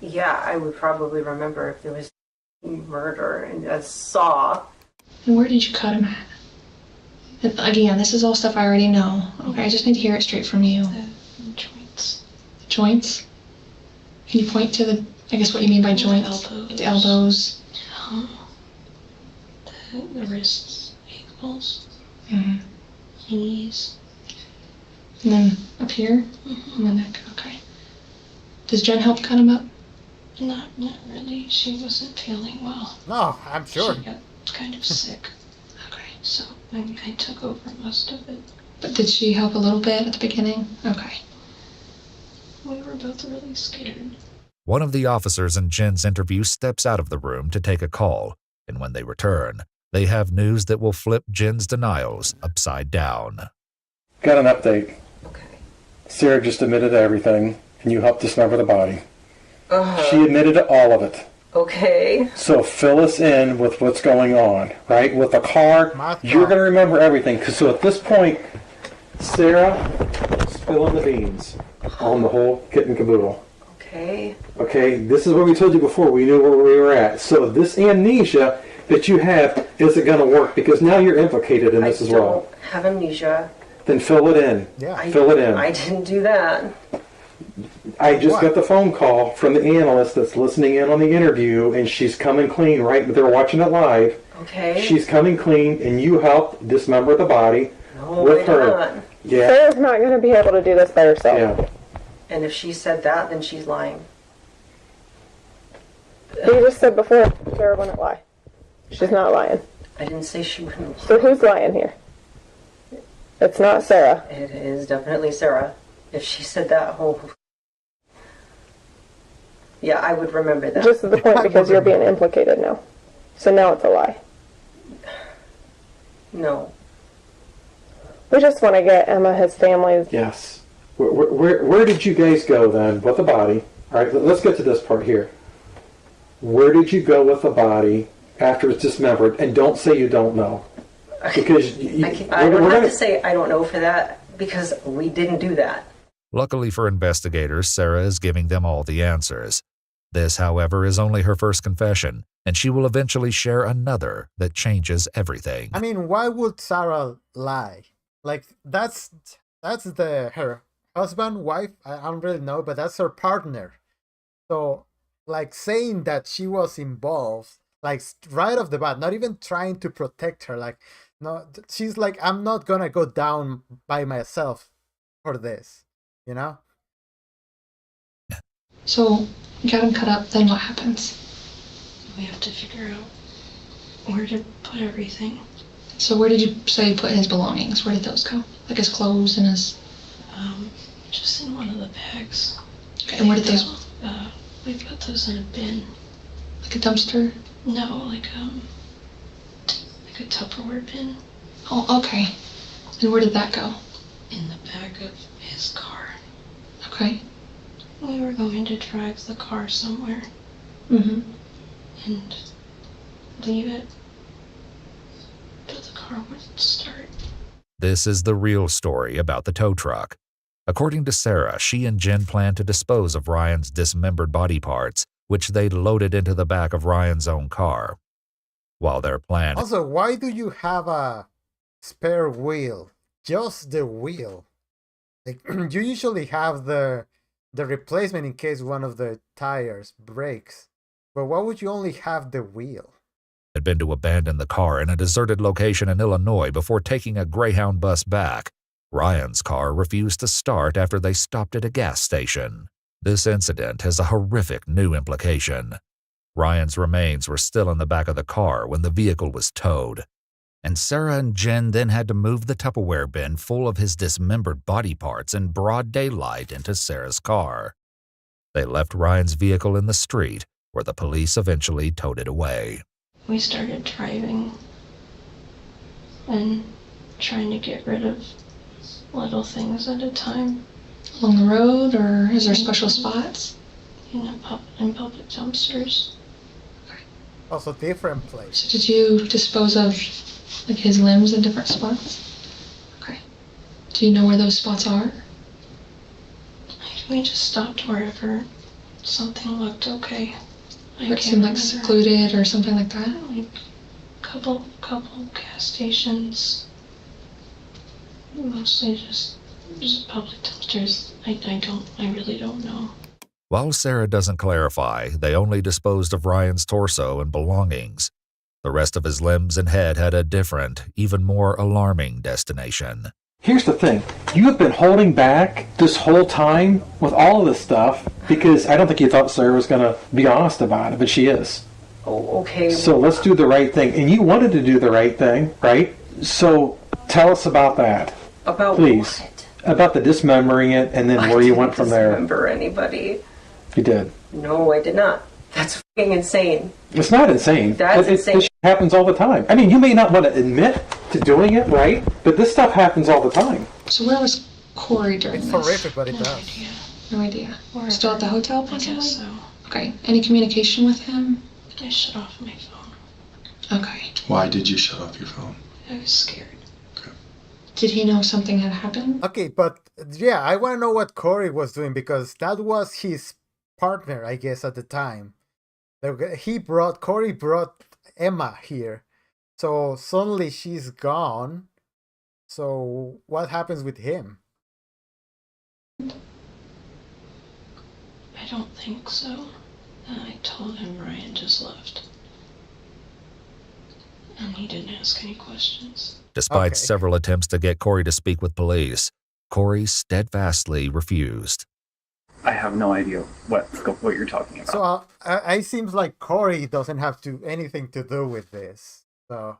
Yeah, I would probably remember if there was murder and a saw. And where did you cut him at? And again, this is all stuff I already know. Okay, I just need to hear it straight from you. The joints. The joints? Can you point to I guess what you mean by joints? The elbows. The wrists, ankles, Mm-hmm. knees. And then up here? Mm-hmm. And the neck. Okay. Does Jen help cut him up? Not really. She wasn't feeling well. No, I'm sure. She got kind of sick. Okay. So I took over most of it. But did she help a little bit at the beginning? Okay. We were both really scared. One of the officers in Jen's interview steps out of the room to take a call, and when they return, they have news that will flip Jen's denials upside down. Got an update. Okay. Sarah just admitted to everything, and you helped dismember the body. She admitted to all of it. Okay. So fill us in with what's going on, right? With the car, you're going to remember everything. So at this point, Sarah, spilling the beans on the whole kit and caboodle. Okay. Okay, this is what we told you before. We knew where we were at. So this amnesia that you have isn't going to work because now you're implicated in this as well. I don't have amnesia. Then fill it in. Yeah. Fill it in. I didn't do that. I just got the phone call from the analyst that's listening in on the interview, and she's coming clean, right? They're watching it live. Okay. She's coming clean, and you helped dismember the body with her. Yeah. Sarah's not going to be able to do this by herself. Yeah. And if she said that, then she's lying. You just said before Sarah wouldn't lie. She's not lying. I didn't say she wouldn't. So who's lying here? It's not Sarah. It is definitely Sarah. If she said that whole... Yeah, I would remember that. Just to the point because you're being implicated now. So now it's a lie. No. We just want to get Emma his family's... Yes. Where did you guys go then with the body? All right, let's get to this part here. Where did you go with the body after it's dismembered? And don't say you don't know. Because I don't have to say I don't know for that because we didn't do that. Luckily for investigators, Sarah is giving them all the answers. This, however, is only her first confession, and she will eventually share another that changes everything. I mean, why would Sarah lie? Like, that's her husband, wife, I don't really know, but that's her partner. So, like, saying that she was involved, like, right off the bat, not even trying to protect her, like, no, she's like, I'm not gonna go down by myself for this, you know? So, you got him cut up, then what happens? We have to figure out where to put everything. So where did you say you put his belongings? Where did those go? Like his clothes and his... Just in one of the bags. Okay, and where did those... We put those in a bin. Like a dumpster? No, like a Tupperware bin. Oh, okay. And where did that go? In the back of his car. Okay. We were going to drive the car somewhere. Mm-hmm. And leave it. But the car wouldn't start. This is the real story about the tow truck. According to Sarah, she and Jen planned to dispose of Ryan's dismembered body parts, which they'd loaded into the back of Ryan's own car. While their plan... Also, why do you have a spare wheel? Just the wheel. Like, you usually have the replacement in case one of the tires breaks. But why would you only have the wheel? Had been to abandon the car in a deserted location in Illinois before taking a Greyhound bus back. Ryan's car refused to start after they stopped at a gas station. This incident has a horrific new implication. Ryan's remains were still in the back of the car when the vehicle was towed, and Sarah and Jen then had to move the Tupperware bin full of his dismembered body parts in broad daylight into Sarah's car. They left Ryan's vehicle in the street, where the police eventually towed it away. We started driving and trying to get rid of little things at a time. Along the road, or is there special spots? In public dumpsters. Also different place. So did you dispose of like his limbs in different spots? Okay. Do you know where those spots are? We just stopped wherever something looked okay. Or it seemed like secluded or something like that? Like couple gas stations. Mostly just public dumpsters. I really don't know. While Sarah doesn't clarify, they only disposed of Ryan's torso and belongings. The rest of his limbs and head had a different, even more alarming destination. Here's the thing. You have been holding back this whole time with all of this stuff because I don't think you thought Sarah was going to be honest about it, but she is. Oh, okay. So let's do the right thing. And you wanted to do the right thing, right? So tell us about that. About please. What? About the dismembering it and then where you went from there. I didn't dismember anybody. You did. No, I did not. That's fucking insane. It's not insane. That's insane. This happens all the time. I mean, you may not want to admit to doing it, right? But this stuff happens all the time. So where was Corey during this? It's horrific, but it does. No idea. Still at the hotel, possibly? I guess so. Okay. Any communication with him? I shut off my phone. Okay. Why did you shut off your phone? I was scared. Did he know something had happened? Okay, but yeah, I want to know what Corey was doing because that was his partner, I guess, at the time. Corey brought Emma here. So suddenly she's gone. So what happens with him? I don't think so. I told him Ryan just left. And he didn't ask any questions. Despite several attempts to get Corey to speak with police, Corey steadfastly refused. I have no idea what you're talking about. So it seems like Corey doesn't have anything to do with this. So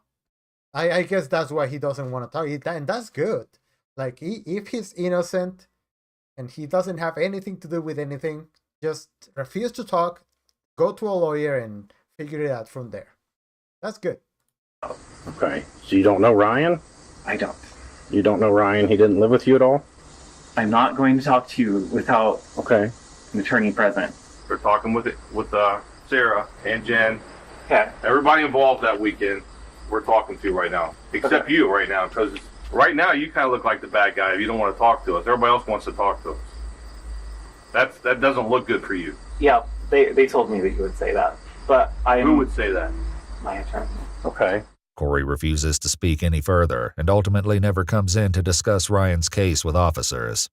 I guess that's why he doesn't want to talk. And that's good. Like, if he's innocent and he doesn't have anything to do with anything, just refuse to talk, go to a lawyer and figure it out from there. That's good. Okay, so you don't know Ryan? I don't. You don't know Ryan? He didn't live with you at all? I'm not going to talk to you without an attorney present. We're talking with Sarah and Jen. Okay. Everybody involved that weekend, we're talking to right now. Except you right now, because right now you kind of look like the bad guy if you don't want to talk to us. Everybody else wants to talk to us. That doesn't look good for you. Yeah, they told me that you would say that. But Who would say that? My attorney. Okay. Corey refuses to speak any further and ultimately never comes in to discuss Ryan's case with officers.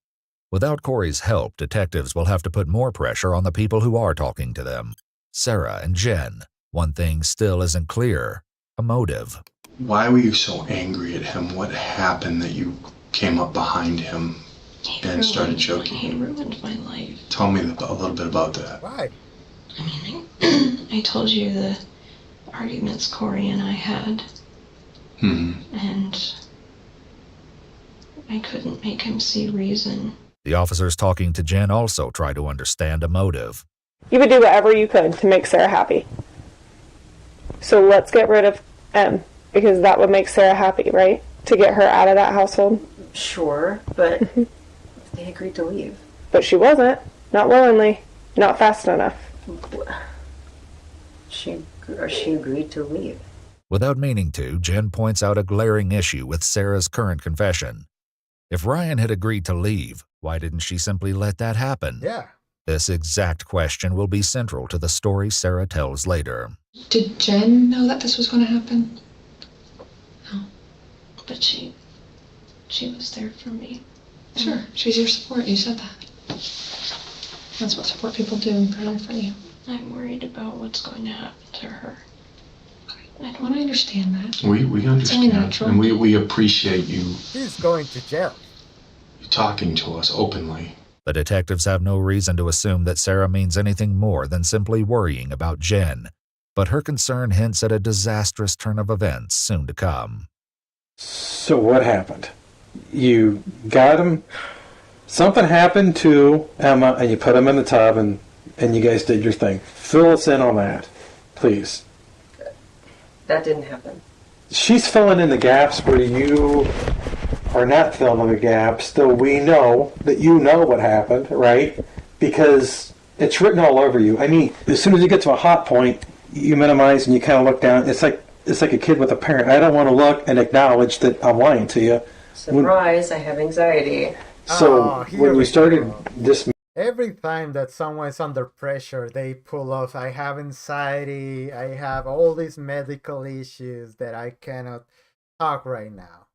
Without Corey's help, detectives will have to put more pressure on the people who are talking to them. Sarah and Jen. One thing still isn't clear: a motive. Why were you so angry at him? What happened that you came up behind him and started choking He him? ruined my life. Tell me a little bit about that. Why? I mean, I told you the arguments Corey and I had And I couldn't make him see reason. The officers talking to Jen also try to understand a motive. You would do whatever you could to make Sarah happy. So let's get rid of M, because that would make Sarah happy, right? To get her out of that household. Sure, but they agreed to leave. But she wasn't. Not willingly. Not fast enough. She agreed to leave. Without meaning to, Jen points out a glaring issue with Sarah's current confession. If Ryan had agreed to leave, why didn't she simply let that happen? Yeah. This exact question will be central to the story Sarah tells later. Did Jen know that this was going to happen? No. But she was there for me. Sure, she's your support. You said that. That's what support people do. They're there for you. I'm worried about what's going to happen to her. I want to understand that. We It's only understand, natural. and we appreciate you She's going to jail. talking to us openly. The detectives have no reason to assume that Sarah means anything more than simply worrying about Jen, but her concern hints at a disastrous turn of events soon to come. So what happened? You got him. Something happened to Emma, and you put him in the tub, and you guys did your thing. Fill us in on that, please. That didn't happen. She's filling in the gaps where you are not filling the gaps, though we know that you know what happened, right? Because it's written all over you. I mean, as soon as you get to a hot point, you minimize and you kind of look down. It's like a kid with a parent. I don't want to look and acknowledge that I'm lying to you. Surprise, I have anxiety. So when we started this, Every time that someone's under pressure, they pull off, I have anxiety, I have all these medical issues that I cannot talk right now.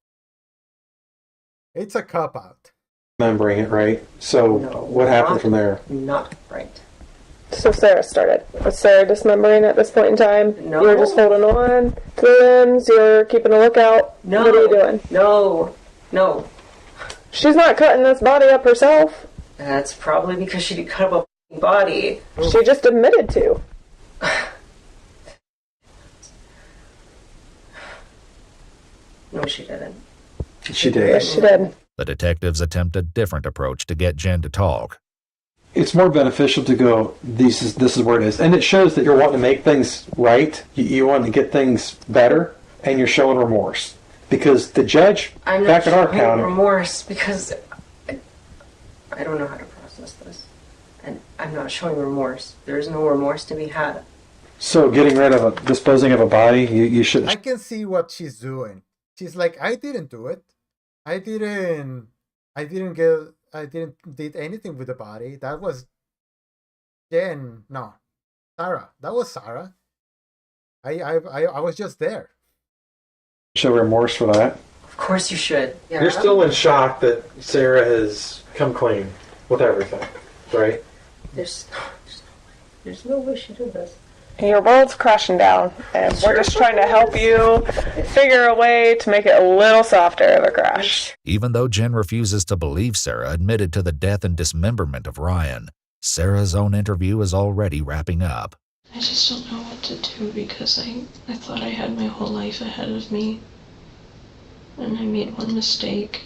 It's a cop-out. remembering it right. So what happened from there? Not right. So Sarah started. Was Sarah dismembering at this point in time? No. You were just holding on to the limbs, you're keeping a lookout. No. What are you doing? No. She's not cutting this body up herself. That's probably because she didn't cut up a body. She just admitted to. No, she didn't. She did. Yes, she did. The detectives attempt a different approach to get Jen to talk. It's more beneficial to go, this is where it is. And it shows that you're wanting to make things right. You want to get things better, and you're showing remorse. Because the judge, I'm not back in our showing county, remorse because I don't know how to process this. And I'm not showing remorse. There is no remorse to be had. so getting rid of disposing of a body, you should. I can see what she's doing. She's like, I didn't do it. I didn't did anything with the body. That was Jen. No, Sarah. That was Sarah. I was just there. Show remorse for that. Of course you should. Yeah. You're still in shock that Sarah has come clean with everything, right? There's no way she did this. Your world's crashing down, and we're just trying to help you figure a way to make it a little softer of a crash. Even though Jen refuses to believe Sarah admitted to the death and dismemberment of Ryan, Sarah's own interview is already wrapping up. I just don't know what to do because I thought I had my whole life ahead of me. And I made one mistake.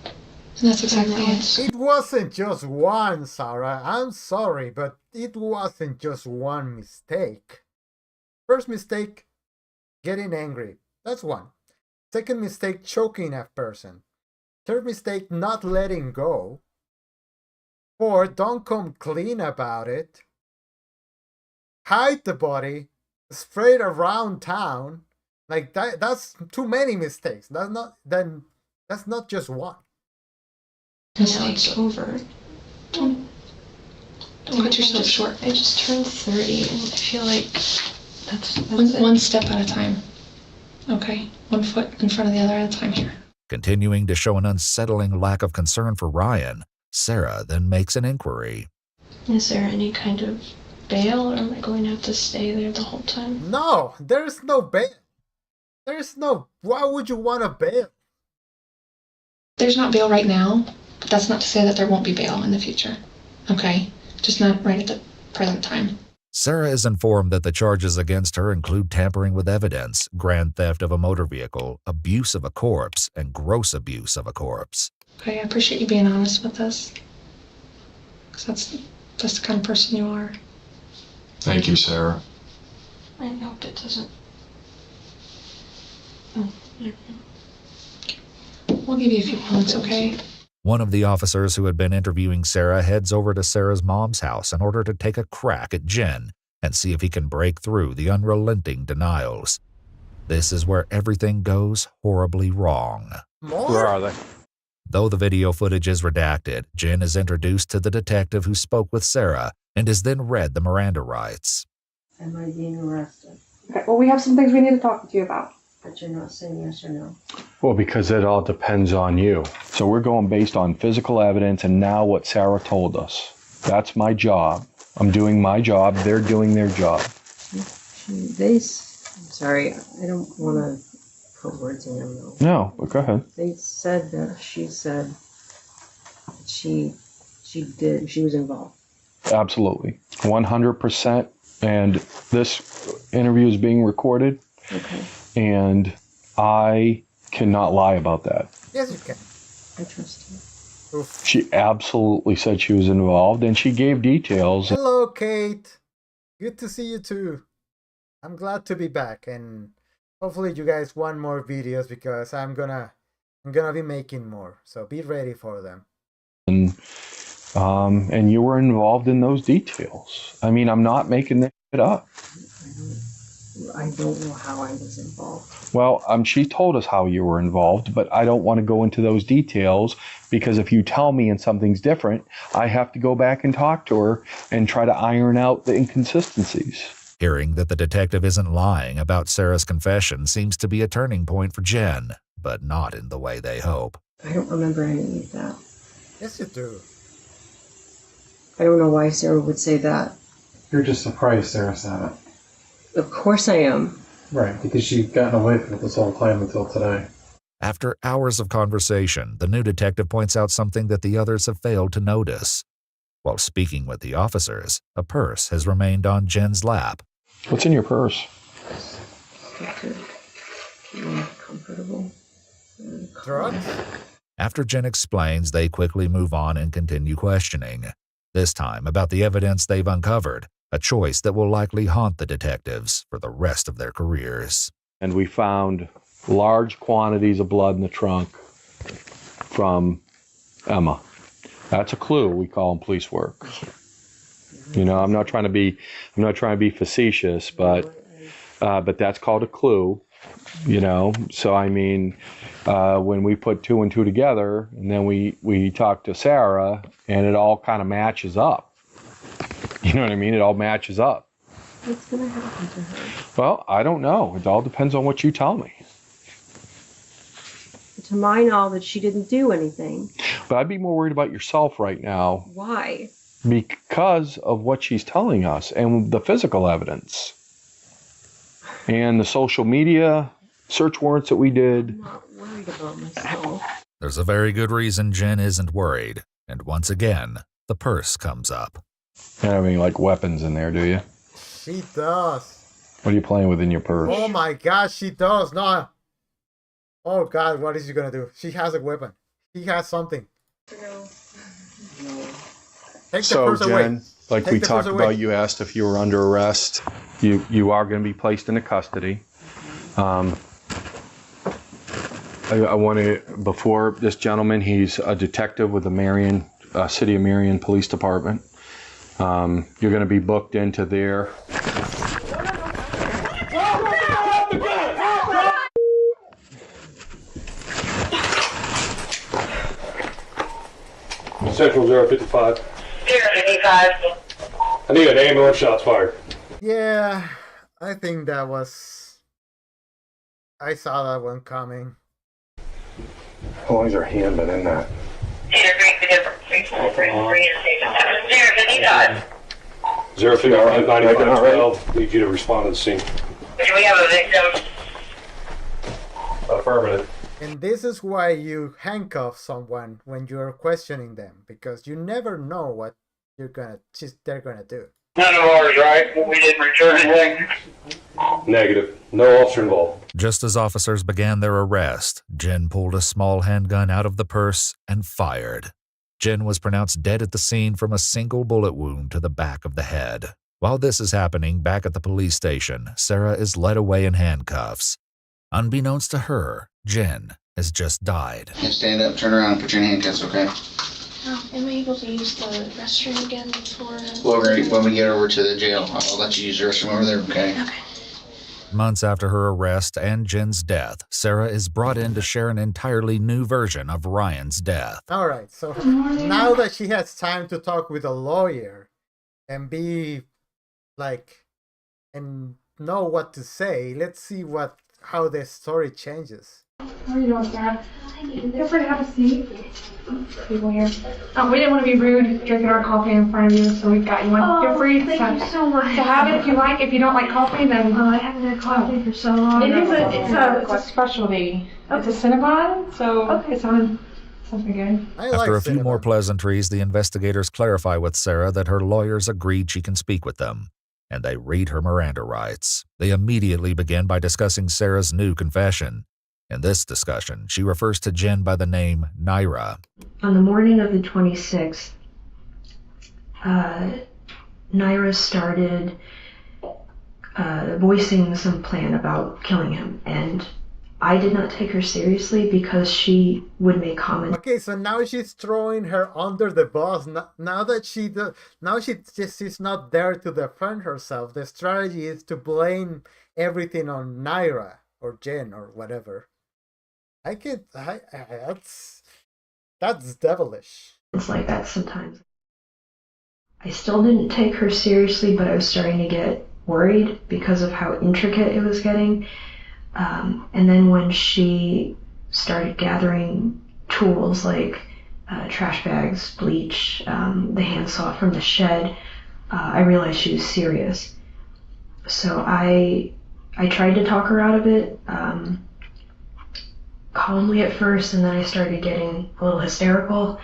And that's exactly it. It wasn't just one, Sarah. I'm sorry, but it wasn't just one mistake. First mistake, getting angry. That's one. Second mistake, choking a person. Third mistake, not letting go. Fourth, don't come clean about it. Hide the body, spread around town. Like that's too many mistakes. That's not just one. Now it's over. Don't cut yourself short. I just turned 30 and I feel like that's one step at a time. Okay, 1 foot in front of the other at a time here. Continuing to show an unsettling lack of concern for Ryan, Sarah then makes an inquiry. Is there any kind of bail, or am I going to have to stay there the whole time? No, there's no bail. Why would you want a bail? There's not bail right now, but that's not to say that there won't be bail in the future. Okay? Just not right at the present time. Sarah is informed that the charges against her include tampering with evidence, grand theft of a motor vehicle, abuse of a corpse, and gross abuse of a corpse. Okay, I appreciate you being honest with us. Because that's the kind of person you are. Thank you, Sarah. I hope it doesn't. We'll give you a few moments, okay? One of the officers who had been interviewing Sarah heads over to Sarah's mom's house in order to take a crack at Jen and see if he can break through the unrelenting denials. This is where everything goes horribly wrong. Where are they? Though the video footage is redacted, Jen is introduced to the detective who spoke with Sarah and is then read the Miranda rights. Am I being arrested? Okay, well, we have some things we need to talk to you about. But you're not saying yes or no. Well, because it all depends on you. So we're going based on physical evidence and now what Sarah told us. That's my job. I'm doing my job. They're doing their job. I'm sorry, I don't want to put words in your mouth. No, but go ahead. They said that she said she was involved. Absolutely. 100%. And this interview is being recorded. Okay. And I cannot lie about that. Yes, you can. I trust you. She absolutely said she was involved, and she gave details. Hello, Kate. Good to see you too. I'm glad to be back, and hopefully you guys want more videos because I'm gonna be making more. So be ready for them. And you were involved in those details. I mean, I'm not making this shit up. I don't know how I was involved. Well, she told us how you were involved, but I don't want to go into those details because if you tell me and something's different, I have to go back and talk to her and try to iron out the inconsistencies. Hearing that the detective isn't lying about Sarah's confession seems to be a turning point for Jen, but not in the way they hope. I don't remember any of that. Yes, you do. I don't know why Sarah would say that. You're just surprised Sarah said it. Of course I am. Right, because she'd gotten away from it this whole time until today. After hours of conversation, the new detective points out something that the others have failed to notice. While speaking with the officers, a purse has remained on Jen's lap. What's in your purse? Comfortable. Drugs? After Jen explains, they quickly move on and continue questioning. This time about the evidence they've uncovered, a choice that will likely haunt the detectives for the rest of their careers. And we found large quantities of blood in the trunk from Emma. That's a clue. We call them police work. You know, I'm not trying to be facetious, but that's called a clue. You know, so I mean, when we put two and two together, and then we talked to Sarah, and it all kind of matches up. You know what I mean? It all matches up. What's going to happen to her? Well, I don't know. It all depends on what you tell me. To my knowledge, she didn't do anything. But I'd be more worried about yourself right now. Why? Because of what she's telling us and the physical evidence. And the social media search warrants that we did. I'm not worried about myself. There's a very good reason Jen isn't worried. And once again, the purse comes up. You don't have any, like, weapons in there, do you? She does. What are you playing with in your purse? Oh my gosh, she does. No. Oh God, what is she gonna do? She has a weapon. She has something. Take the So, purse away. Jen, like Take we the talked purse away. about, you asked if you were under arrest. You are going to be placed into custody. I want to, before this gentleman, he's a detective with the City of Marion Police Department. You're going to be booked into their... Central 055. 055. I need an ambulance, shots fired. Yeah, I think that was... I saw that one coming. How long's her hand been in that? 055. 055, 9512. Need you to respond to the scene. Do we have a victim? Affirmative. And this is why you handcuff someone when you're questioning them, because you never know what they're gonna do. None of ours, right? We didn't return anything? Negative. No officer involved. Just as officers began their arrest, Jen pulled a small handgun out of the purse and fired. Jen was pronounced dead at the scene from a single bullet wound to the back of the head. While this is happening back at the police station, Sarah is led away in handcuffs. Unbeknownst to her, Jen has just died. Stand up, turn around, and put your handcuffs, okay? Am I able to use the restroom again for... Well, when we get over to the jail, I'll let you use the restroom over there, okay? Okay. Months after her arrest and Jen's death, Sarah is brought in to share an entirely new version of Ryan's death. All right, so now that she has time to talk with a lawyer and be like, and know what to say, let's see how the story changes. How are you doing, Sarah? Feel free to have a seat. People here. We didn't want to be rude drinking our coffee in front of you, so we've got you one. Feel free to have it if you like. If you don't like coffee, then I haven't had coffee for so long. It's a specialty. It's a Cinnabon, so it's on something good. After a few more pleasantries, the investigators clarify with Sarah that her lawyers agreed she can speak with them, and they read her Miranda rights. They immediately begin by discussing Sarah's new confession. In this discussion, she refers to Jen by the name Naira. On the morning of the 26th, Naira started voicing some plan about killing him, and I did not take her seriously because she would make comments. Okay, so now she's throwing her under the bus. Now that she's not there to defend herself, the strategy is to blame everything on Naira or Jen or whatever. That's devilish. It's like that sometimes. I still didn't take her seriously, but I was starting to get worried because of how intricate it was getting. And then when she started gathering tools like trash bags, bleach, the handsaw from the shed, I realized she was serious. So I tried to talk her out of it, calmly at first, and then I started getting a little hysterical.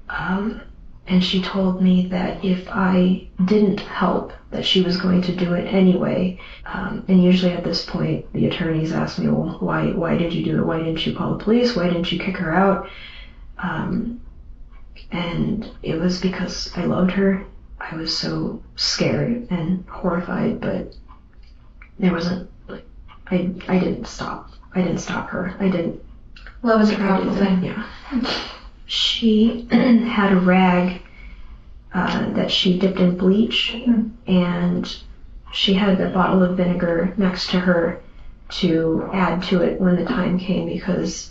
And she told me that if I didn't help, that she was going to do it anyway. And usually at this point, the attorneys ask me, well, why did you do it? Why didn't you call the police? Why didn't you kick her out? And it was because I loved her. I was so scared and horrified, but there wasn't, like, I didn't stop. I didn't stop her. I didn't. Love is a powerful thing. Yeah. She had a rag that she dipped in bleach, and she had a bottle of vinegar next to her to add to it when the time came, because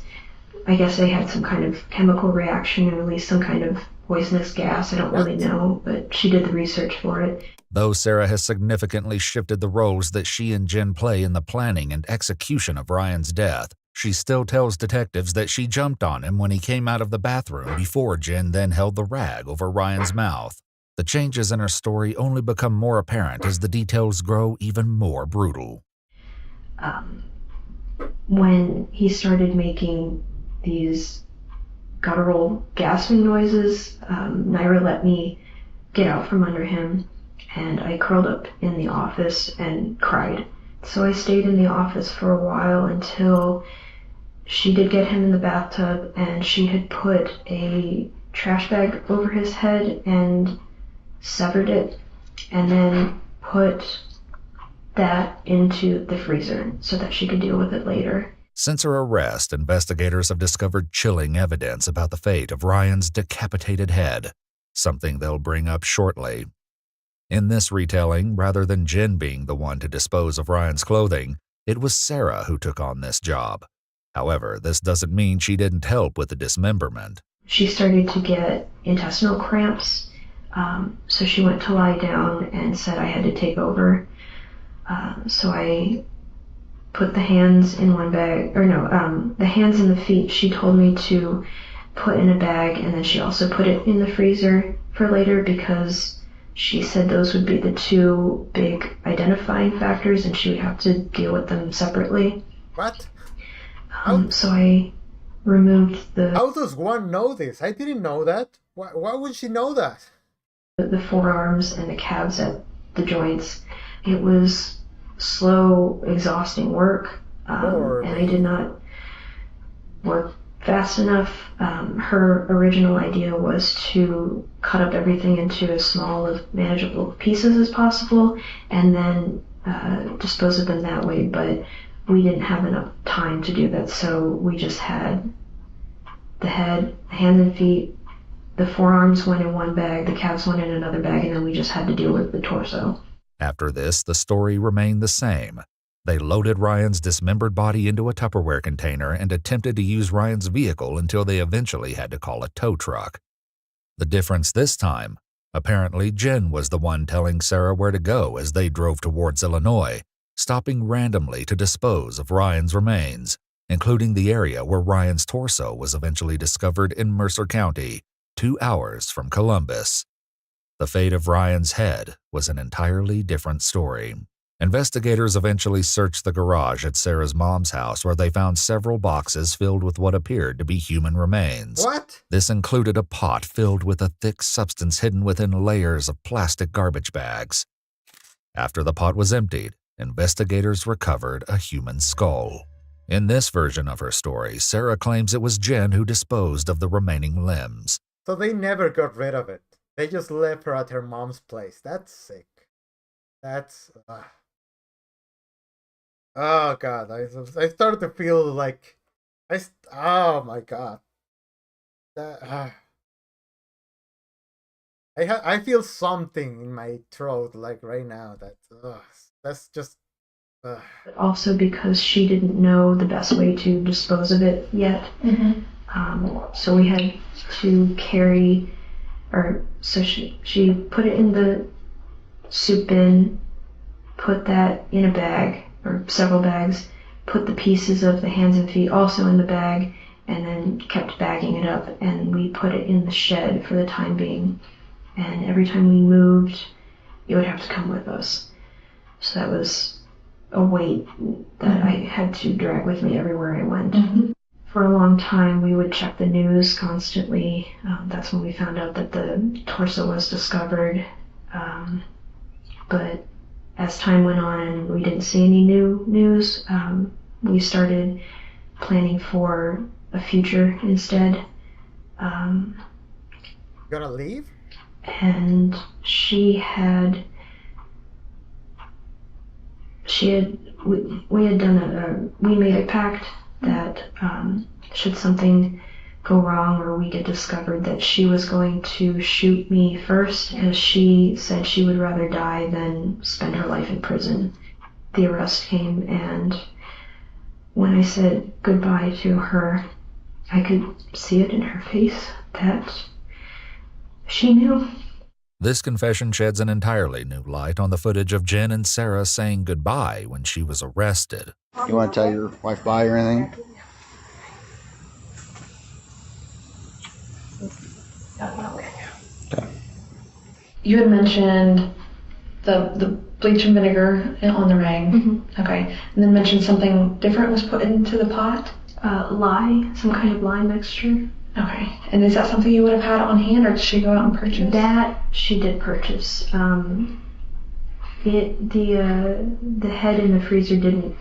I guess they had some kind of chemical reaction and released some kind of poisonous gas. I don't really know, but she did the research for it. Though Sarah has significantly shifted the roles that she and Jen play in the planning and execution of Ryan's death, she still tells detectives that she jumped on him when he came out of the bathroom before Jen then held the rag over Ryan's mouth. The changes in her story only become more apparent as the details grow even more brutal. When he started making these guttural gasping noises, Naira let me get out from under him, and I curled up in the office and cried. So I stayed in the office for a while until she did get him in the bathtub, and she had put a trash bag over his head and severed it, and then put that into the freezer so that she could deal with it later. Since her arrest, investigators have discovered chilling evidence about the fate of Ryan's decapitated head, something they'll bring up shortly. In this retelling, rather than Jen being the one to dispose of Ryan's clothing, it was Sarah who took on this job. However, this doesn't mean she didn't help with the dismemberment. She started to get intestinal cramps, so she went to lie down and said I had to take over. So I put the hands in one bag, the hands and the feet she told me to put in a bag, and then she also put it in the freezer for later because she said those would be the two big identifying factors and she would have to deal with them separately. What? So I removed the... How does one know this? I didn't know that. Why would she know that? The forearms and the calves at the joints. It was slow, exhausting work, and I did not work fast enough. Her original idea was to cut up everything into as small of manageable pieces as possible and then dispose of them that way, but we didn't have enough time to do that, so we just had the head, hands and feet, the forearms went in one bag, the calves went in another bag, and then we just had to deal with the torso. After this, the story remained the same. They loaded Ryan's dismembered body into a Tupperware container and attempted to use Ryan's vehicle until they eventually had to call a tow truck. The difference this time, apparently Jen was the one telling Sarah where to go as they drove towards Illinois, stopping randomly to dispose of Ryan's remains, including the area where Ryan's torso was eventually discovered in Mercer County, 2 hours from Columbus. The fate of Ryan's head was an entirely different story. Investigators eventually searched the garage at Sarah's mom's house where they found several boxes filled with what appeared to be human remains. What? This included a pot filled with a thick substance hidden within layers of plastic garbage bags. After the pot was emptied, investigators recovered a human skull. In this version of her story, Sarah claims it was Jen who disposed of the remaining limbs. So they never got rid of it. They just left her at her mom's place. That's sick. That's... Oh god, I started to feel like... oh my god. I feel something in my throat like right now. That's just... Also because she didn't know the best way to dispose of it yet. So we had to carry... So she put it in the soup bin, put that in a bag, or several bags, put the pieces of the hands and feet also in the bag, and then kept bagging it up, and we put it in the shed for the time being. And every time we moved, it would have to come with us. So that was a weight that I had to drag with me everywhere I went. For a long time, we would check the news constantly. That's when we found out that the torso was discovered. But as time went on and we didn't see any new news, we started planning for a future instead. Gonna leave? And we had we made a pact that should something go wrong or we get discovered, that she was going to shoot me first, because she said she would rather die than spend her life in prison. The arrest came, and when I said goodbye to her, I could see it in her face that she knew. This confession sheds an entirely new light on the footage of Jen and Sarah saying goodbye when she was arrested. You want to tell your wife bye or anything? You had mentioned the bleach and vinegar on the ring. Okay. And then mentioned something different was put into the pot? Lye, some kind of lye mixture. Okay. And is that something you would have had on hand, or did she go out and purchase? That she did purchase. The head in the freezer didn't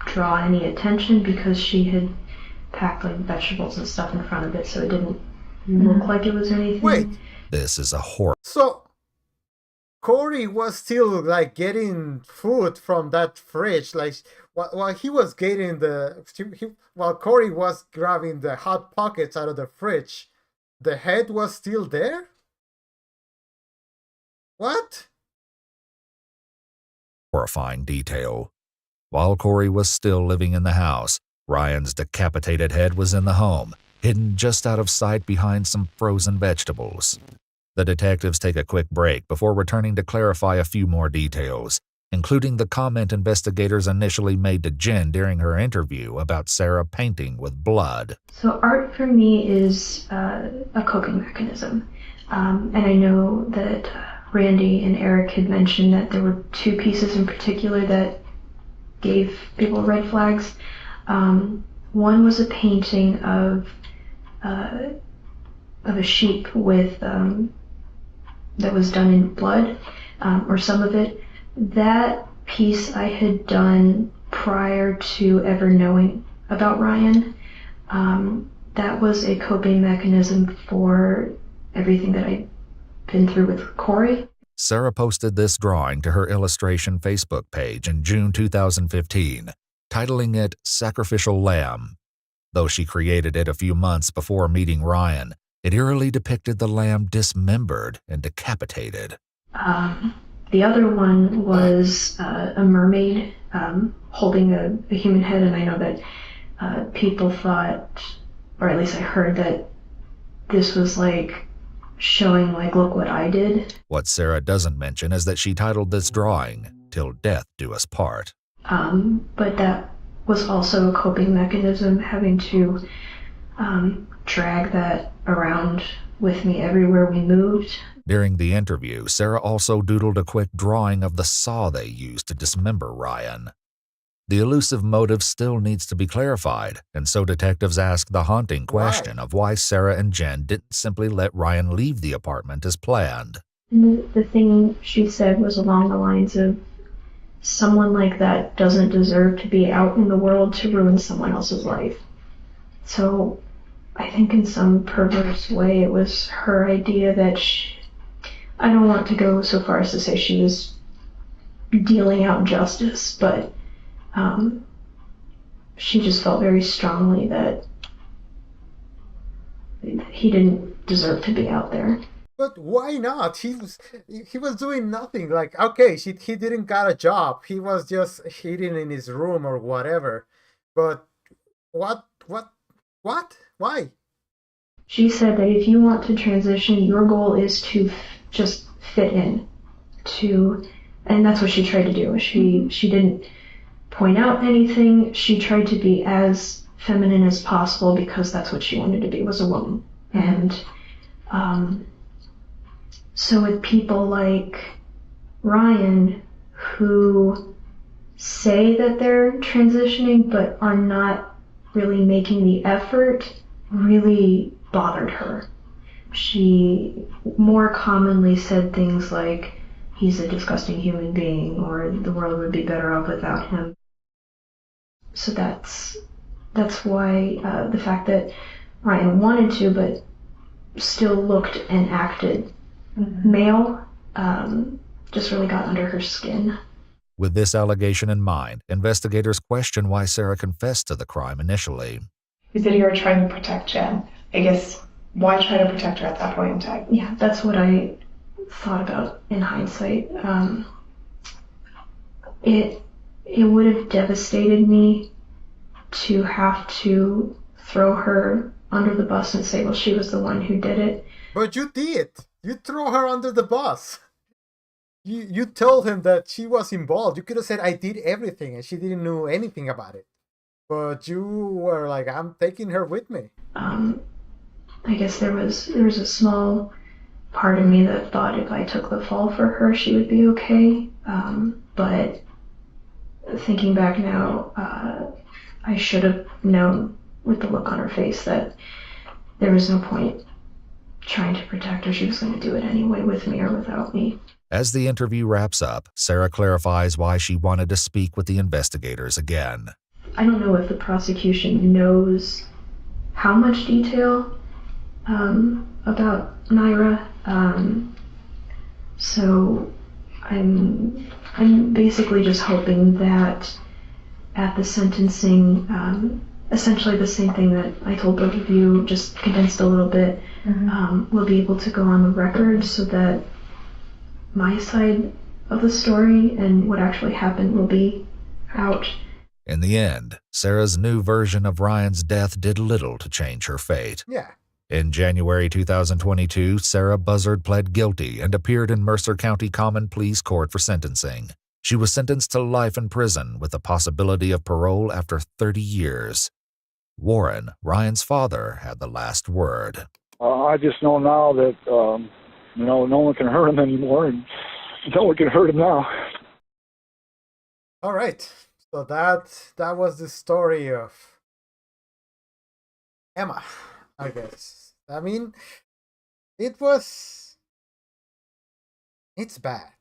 draw any attention because she had packed like vegetables and stuff in front of it, so it didn't look like it was anything. Wait. This is a horror. So Corey was still like getting food from that fridge, like while he was getting while Corey was grabbing the hot pockets out of the fridge, the head was still there? What? Horrifying detail. While Corey was still living in the house, Ryan's decapitated head was in the home, hidden just out of sight behind some frozen vegetables. The detectives take a quick break before returning to clarify a few more details, including the comment investigators initially made to Jen during her interview about Sarah painting with blood. So art for me is a coping mechanism. And I know that Randy and Eric had mentioned that there were two pieces in particular that gave people red flags. One was a painting of a sheep with that was done in blood, or some of it. That piece I had done prior to ever knowing about Ryan. That was a coping mechanism for everything that I'd been through with Corey. Sarah posted this drawing to her illustration Facebook page in June 2015, titling it Sacrificial Lamb. Though she created it a few months before meeting Ryan, it eerily depicted the lamb dismembered and decapitated. The other one was a mermaid holding a human head, and I know that people thought, or at least I heard, that this was like showing like, look what I did. What Sarah doesn't mention is that she titled this drawing, Till Death Do Us Part. But that was also a coping mechanism, having to drag that around with me everywhere we moved. During the interview, Sarah also doodled a quick drawing of the saw they used to dismember Ryan. The elusive motive still needs to be clarified, and so detectives ask the haunting question of why Sarah and Jen didn't simply let Ryan leave the apartment as planned. And the thing she said was along the lines of, someone like that doesn't deserve to be out in the world to ruin someone else's life. So I think in some perverse way it was her idea that I don't want to go so far as to say she was dealing out justice, but she just felt very strongly that he didn't deserve to be out there. But why not? He was doing nothing. Like, okay, he didn't got a job. He was just hiding in his room or whatever. But what? Why? She said that if you want to transition, your goal is to just fit in. And that's what she tried to do. She didn't point out anything. She tried to be as feminine as possible because that's what she wanted to be, was a woman. And so with people like Ryan, who say that they're transitioning but are not really making the effort, really bothered her. She more commonly said things like, he's a disgusting human being, or the world would be better off without him. So that's why the fact that Ryan wanted to but still looked and acted male just really got under her skin. With this allegation in mind, investigators question why Sarah confessed to the crime initially. You said you were trying to protect Jen. I guess, why try to protect her at that point in time? Yeah, that's what I thought about in hindsight. It would have devastated me to have to throw her under the bus and say, well, she was the one who did it. But you did. You throw her under the bus. You told him that she was involved. You could have said, I did everything, and she didn't know anything about it. But you were like, I'm taking her with me. I guess there was a small part of me that thought if I took the fall for her, she would be okay. But thinking back now, I should have known with the look on her face that there was no point trying to protect her. She was going to do it anyway, with me or without me. As the interview wraps up, Sarah clarifies why she wanted to speak with the investigators again. I don't know if the prosecution knows how much detail about Naira. So I'm basically just hoping that at the sentencing, essentially the same thing that I told both of you, just condensed a little bit, we'll be able to go on the record so that my side of the story and what actually happened will be out. In the end, Sarah's new version of Ryan's death did little to change her fate. Yeah. In January 2022, Sarah Buzzard pled guilty and appeared in Mercer County Common Pleas Court for sentencing. She was sentenced to life in prison with the possibility of parole after 30 years. Warren, Ryan's father, had the last word. I just know now that, no one can hurt him anymore, and no one can hurt him now. All right. So that was the story of Emma, I guess. I mean, it's bad.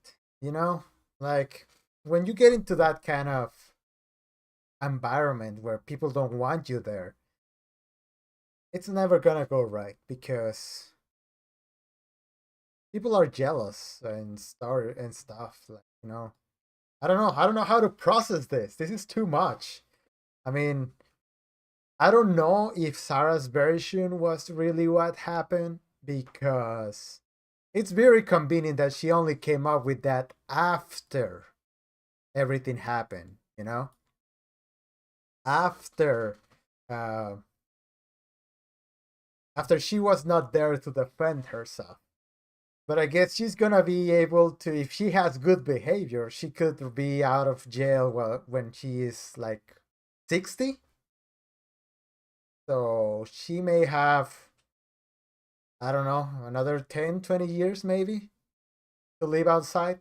You know, like when you get into that kind of environment where people don't want you there, it's never gonna go right because people are jealous and stuff. Like, you know, I don't know how to process this. This is too much. I mean, I don't know if Sarah's version was really what happened because it's very convenient that she only came up with that after everything happened, you know? After after she was not there to defend herself. But I guess she's gonna be able to, if she has good behavior, she could be out of jail when she is like 60. So she may have, I don't know, another 10, 20 years maybe to live outside.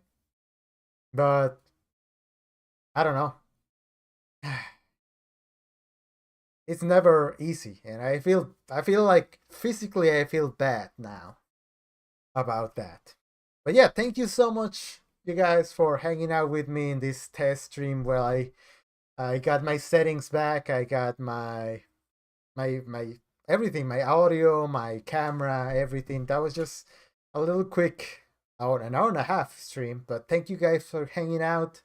But I don't know. It's never easy, and I feel like physically I feel bad now about that. But yeah, thank you so much, you guys, for hanging out with me in this test stream where I got my settings back. I got my everything, my audio, my camera, everything. That was just a little quick an hour and a half stream. But thank you guys for hanging out.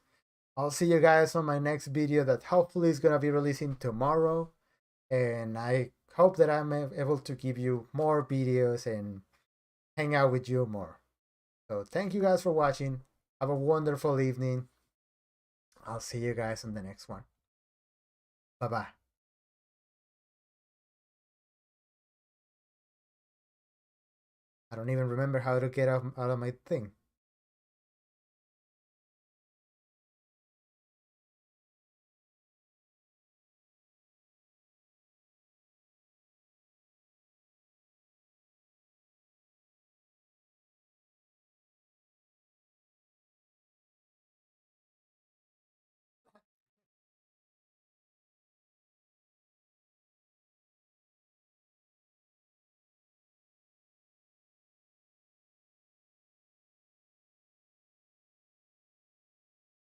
I'll see you guys on my next video that hopefully is gonna be releasing tomorrow. And I hope that I'm able to give you more videos and hang out with you more. So thank you guys for watching. Have a wonderful evening. I'll see you guys on the next one. Bye-bye. I don't even remember how to get out of my thing.